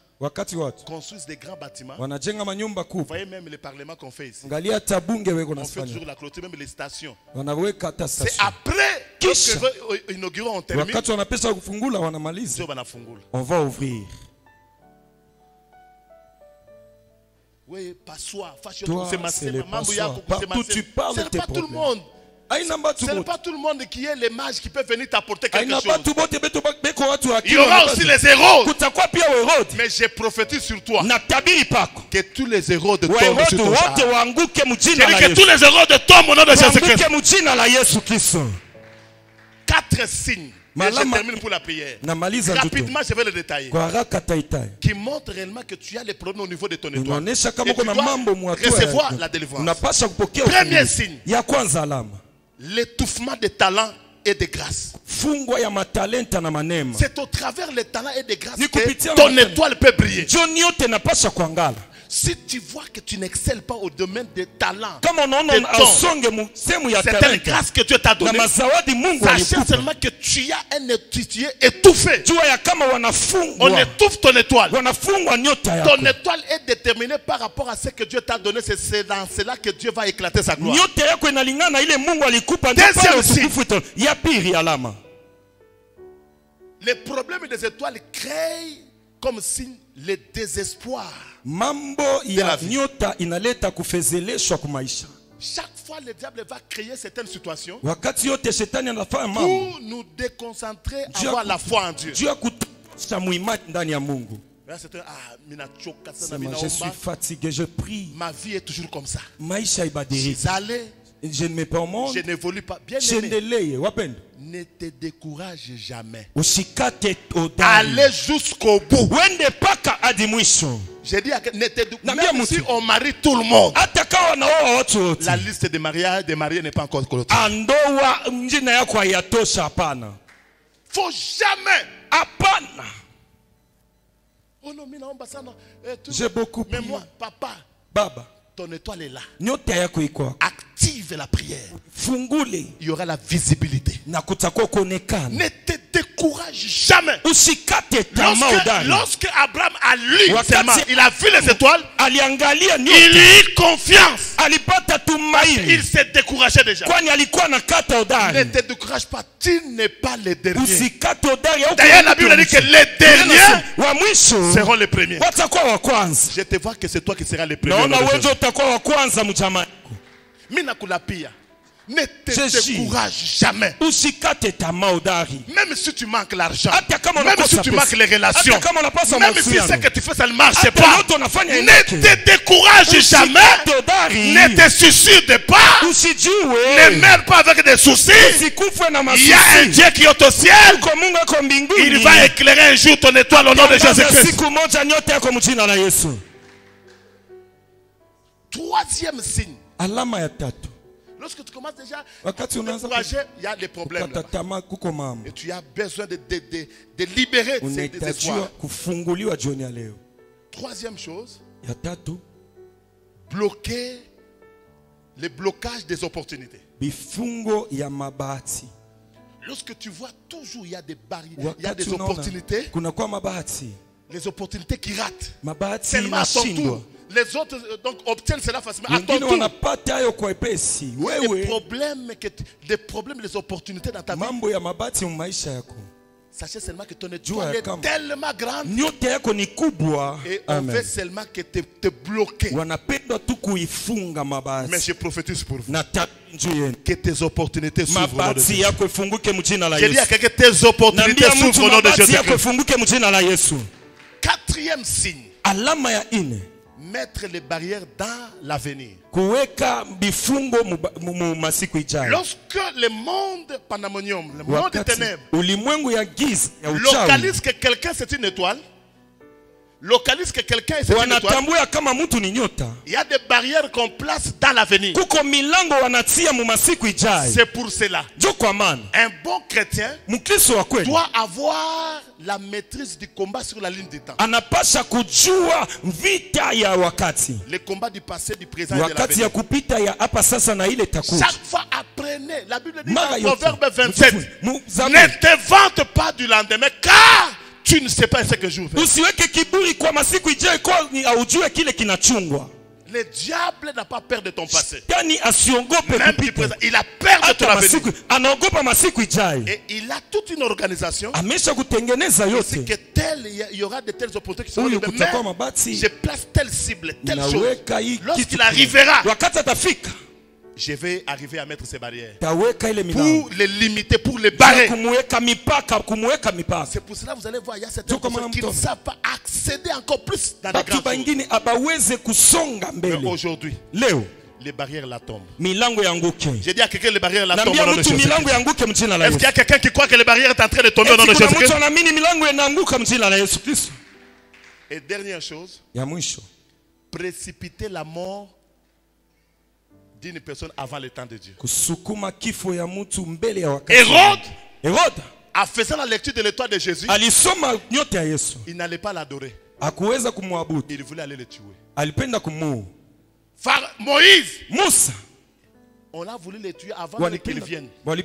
construisent des grands bâtiments, vous voyez même les parlements qu'on fait ici. On fait toujours la clôture, même les stations. C'est après que l'inauguré on termine. On va ouvrir. Oui, toi, c'est les passoires. Partout tu parles tes problèmes. Ce n'est pas tout le monde qui est les mages qui peuvent venir t'apporter quelque chose. Il y aura aussi les héros. Mais j'ai prophétisé sur toi que tous les héros de tombent sur ton char. J'ai dit que tous les héros de tombent au nom de Jésus-Christ. 4 signes. Et je termine pour la prière. Rapidement, je vais le détailler. Qui montre réellement que tu as les problèmes au niveau de ton étoile. Et tu dois recevoir la délivrance. Premier signe. L'étouffement des talents et des grâces. C'est au travers des talents et des grâces que ton étoile peut briller. Si tu vois que tu n'excelles pas au domaine des talents, c'est une grâce que Dieu t'a donnée. Sachez seulement que tu as un étudié étouffé. On étouffe ton étoile. Ton étoile est déterminée par rapport à ce que Dieu t'a donné. C'est dans cela que Dieu va éclater sa gloire. Deuxième signe. Les problèmes des étoiles créent comme signe le désespoir. Chaque fois le diable va créer certaines situations pour nous déconcentrer, avoir la foi en Dieu. Je suis fatigué, je prie. Ma vie est toujours comme ça. Je ne me perds au monde. Je n'évolue pas. Bien aimé, ne te décourage jamais. Allez jusqu'au bout. J'ai dit, même si on marie tout le monde, la liste des mariés n'est pas encore clôturée. Faut jamais. Oh non, j'ai beaucoup prié. Mais moi, papa, Baba, ton étoile est là. Active la prière. Il y aura la visibilité. Ne te décourage jamais. Lorsque Abraham a lu seulement, il a vu les étoiles, il eut confiance. Il s'est découragé déjà. Ne te décourage pas, tu n'es pas le dernier. D'ailleurs, la Bible dit que les derniers seront les premiers. Je te vois que c'est toi qui seras le premier. Ne te décourage jamais. Même si tu manques l'argent, même si tu manques les relations, même si ce que tu fais ça ne marche pas, ne te décourage jamais. Ne te suicide pas. Ne meurs pas avec des soucis. Il y a un Dieu qui est au ciel. Il va éclairer un jour ton étoile au nom de Jésus-Christ. Troisième signe. Lorsque tu commences déjà à te décourager, il y a des problèmes là-bas. Et tu as besoin de libérer ces désespoirs. Troisième chose, bloquer le blocage des opportunités. Lorsque tu vois toujours il y a des barrières, il y a des opportunités, les opportunités qui ratent. Tellement à son tour, Les autres donc obtiennent cela facilement. À ton tour. Des problèmes, des opportunités dans ta vie. Sachez seulement que ton étoile est tellement grande et on veut seulement que te bloquer. Mais je prophétise pour vous que tes opportunités s'ouvrent au nom de Jésus. Je dis à quelqu'un que tes opportunités s'ouvrent au nom de Jésus. Quatrième signe. Mettre les barrières dans l'avenir. Lorsque le monde pandamonium, le monde des ténèbres, localise que quelqu'un c'est une étoile, localise que quelqu'un est une étoile, il y a des barrières qu'on place dans l'avenir. C'est pour cela. Un bon chrétien doit avoir la maîtrise du combat sur la ligne du temps. Le combat du passé, du présent et de l'avenir. Chaque fois apprenez. La Bible dit dans Proverbe 27, ne te vante pas du lendemain car tu ne sais pas ce que jour. Le diable n'a pas peur de ton passé. Même du présent. Il a peur de ton avenir. Et il a toute une organisation. Aussi que il y aura de telles opportunités qui seront libérées. Mais je place telle cible, telle chose. Lorsqu'il arrivera, je vais arriver à mettre ces barrières. Pour les limiter, pour les barrer. C'est pour cela que vous allez voir, il y a certaines personnes qui ne savent pas accéder encore plus dans les grands choses. Mais aujourd'hui, les barrières la tombent. J'ai dit à quelqu'un les barrières la tombent au nom de Jésus. Est-ce qu'il y a quelqu'un qui croit que les barrières sont en train de tomber au nom de Jésus? Et dernière chose, précipiter la mort d'une personne avant le temps de Dieu. Hérode, en faisant la lecture de l'étoile de Jésus, il n'allait pas l'adorer. Il voulait aller le tuer. Moïse, on a voulu le tuer avant qu'il vienne. Par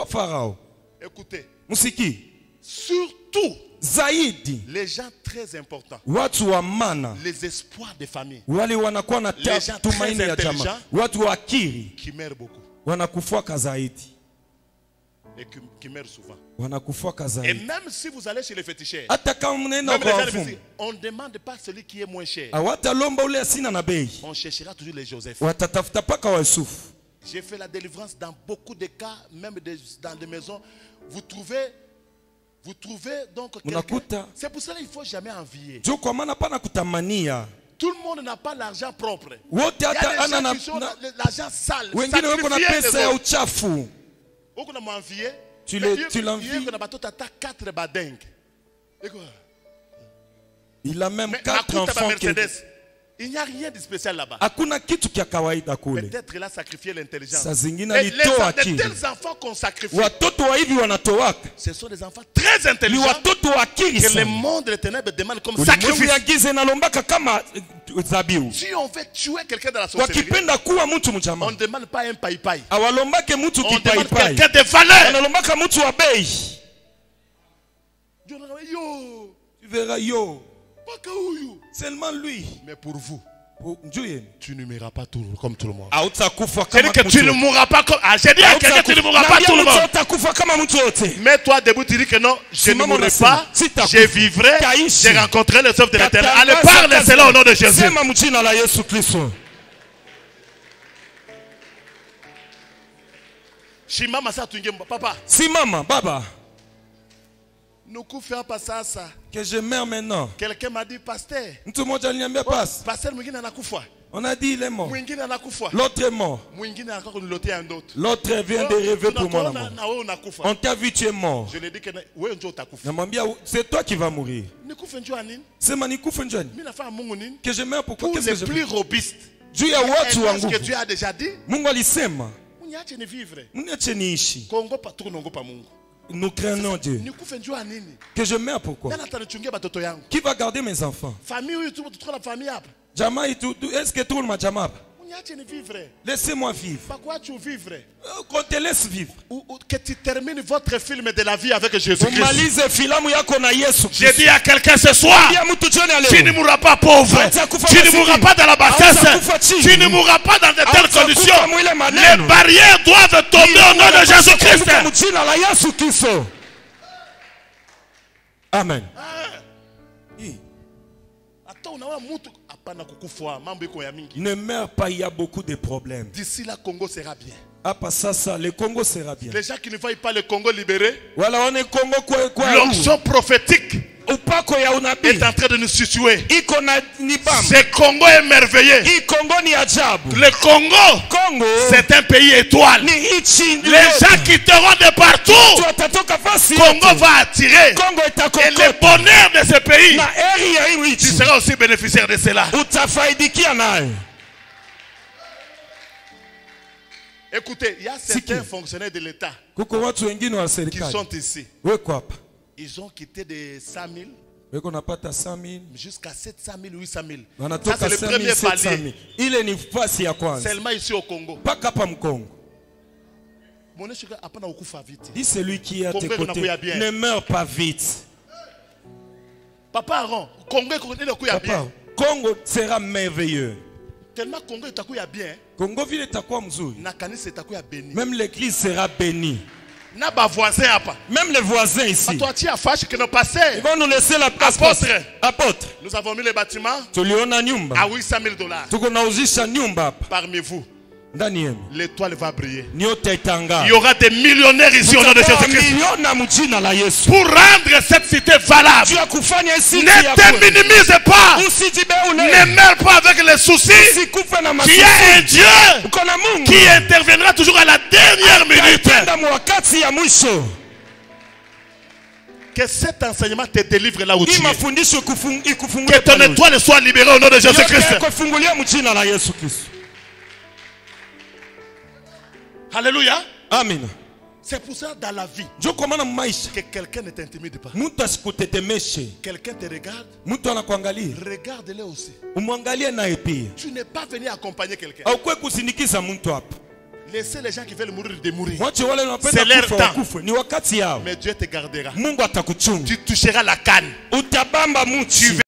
Pharaon. Écoutez, surtout les gens très importants, les espoirs des familles, les gens très intelligents qui meurent beaucoup et qui meurent souvent. Et même si vous allez chez les féticheurs, on ne demande pas celui qui est moins cher. On cherchera toujours les Joseph. J'ai fait la délivrance dans beaucoup de cas, même dans des maisons. Vous trouvez donc quelqu'un. C'est pour cela qu'il ne faut jamais envier. Tout le monde n'a pas l'argent propre. Il y a des gens qui ont l'argent sale. Tu l'envies. Il a même 4 enfants. Il n'y a rien de spécial là-bas. Peut-être il a sacrifié l'intelligence. Les tels enfants qu'on sacrifie, ce sont des enfants très intelligents que le monde des ténèbres demande comme sacrifice. Si on veut tuer quelqu'un dans la société, on ne demande pas un paï-paï. On demande quelqu'un de valeur. Tu verras seulement lui. Mais pour vous, tu ne mourras pas comme tout le monde. J'ai dit que tu ne mourras pas comme. J'ai dit à quelqu'un tu ne mourras pas tout le monde. Mais toi debout, tu dis que non, je ne mourrai pas, je vivrai, je rencontrerai les œuvres de l'Éternel. Allez, parle cela au nom de Jésus. Papa. Si maman, baba. Que je meurs maintenant. Quelqu'un m'a dit, pasteur. Pasteur, on a dit il est mort. L'autre est mort. L'autre vient de rêver pour moi. On t'a vu, tu es mort. Je lui ai dit que c'est toi qui vas mourir. C'est que je meurs pourquoi? Pour les plus robustes. Est-ce que Dieu a déjà dit? Nous craignons Dieu. Que je meurs pourquoi? Qui va garder mes enfants? Est-ce que tout le monde Laissez-moi vivre. Pourquoi tu vivre? Qu'on te laisse vivre. Que tu termines votre film de la vie avec Jésus-Christ. J'ai dit à quelqu'un ce soir, tu ne mourras pas pauvre, tu ne mourras pas dans la bassesse, tu ne mourras pas dans de telles conditions. Les barrières doivent tomber au nom de Jésus-Christ. Amen. Ne meurs pas, il y a beaucoup de problèmes. D'ici là, Congo sera bien. Ça, le Congo sera bien. Les gens qui ne voient pas le Congo libéré, voilà, on est Congo l'onction prophétique est en train de nous situer. Ce Congo est merveilleux. Le Congo, c'est un pays étoile. Les gens quitteront de partout. Congo va attirer. Et le bonheur de ce pays, tu seras aussi bénéficiaire de cela. Écoutez, il y a certains fonctionnaires de l'État qui sont ici. Ils ont quitté de 100 000 jusqu'à 700 000, 800 000. Ça, c'est le premier palier. Seulement ici au Congo. Dis celui qui est à tes côtés, ne meurs pas vite. Papa Aaron, Congo sera merveilleux. Tellement Congo est bien. Congo ville est même l'église sera bénie. Même les voisins ici. Ils vont nous laisser la place. Apôtre. Nous avons mis les bâtiments à $800,000. Parmi vous, l'étoile va briller. Il y aura des millionnaires ici au nom de Jésus-Christ. Pour rendre cette cité valable, ne te minimise pas. Ne meurs pas avec les soucis. Tu es un Dieu qui interviendra toujours à la dernière minute. Que cet enseignement te délivre là où tu es. Que ton étoile soit libérée au nom de Jésus-Christ. Alléluia. Amen. C'est pour ça dans la vie que quelqu'un ne t'intimide pas. Quelqu'un te regarde. Regarde-le aussi. Tu n'es pas venu accompagner quelqu'un. Laissez les gens qui veulent mourir de mourir. C'est leur temps. Mais Dieu te gardera. Tu toucheras la canne. Tu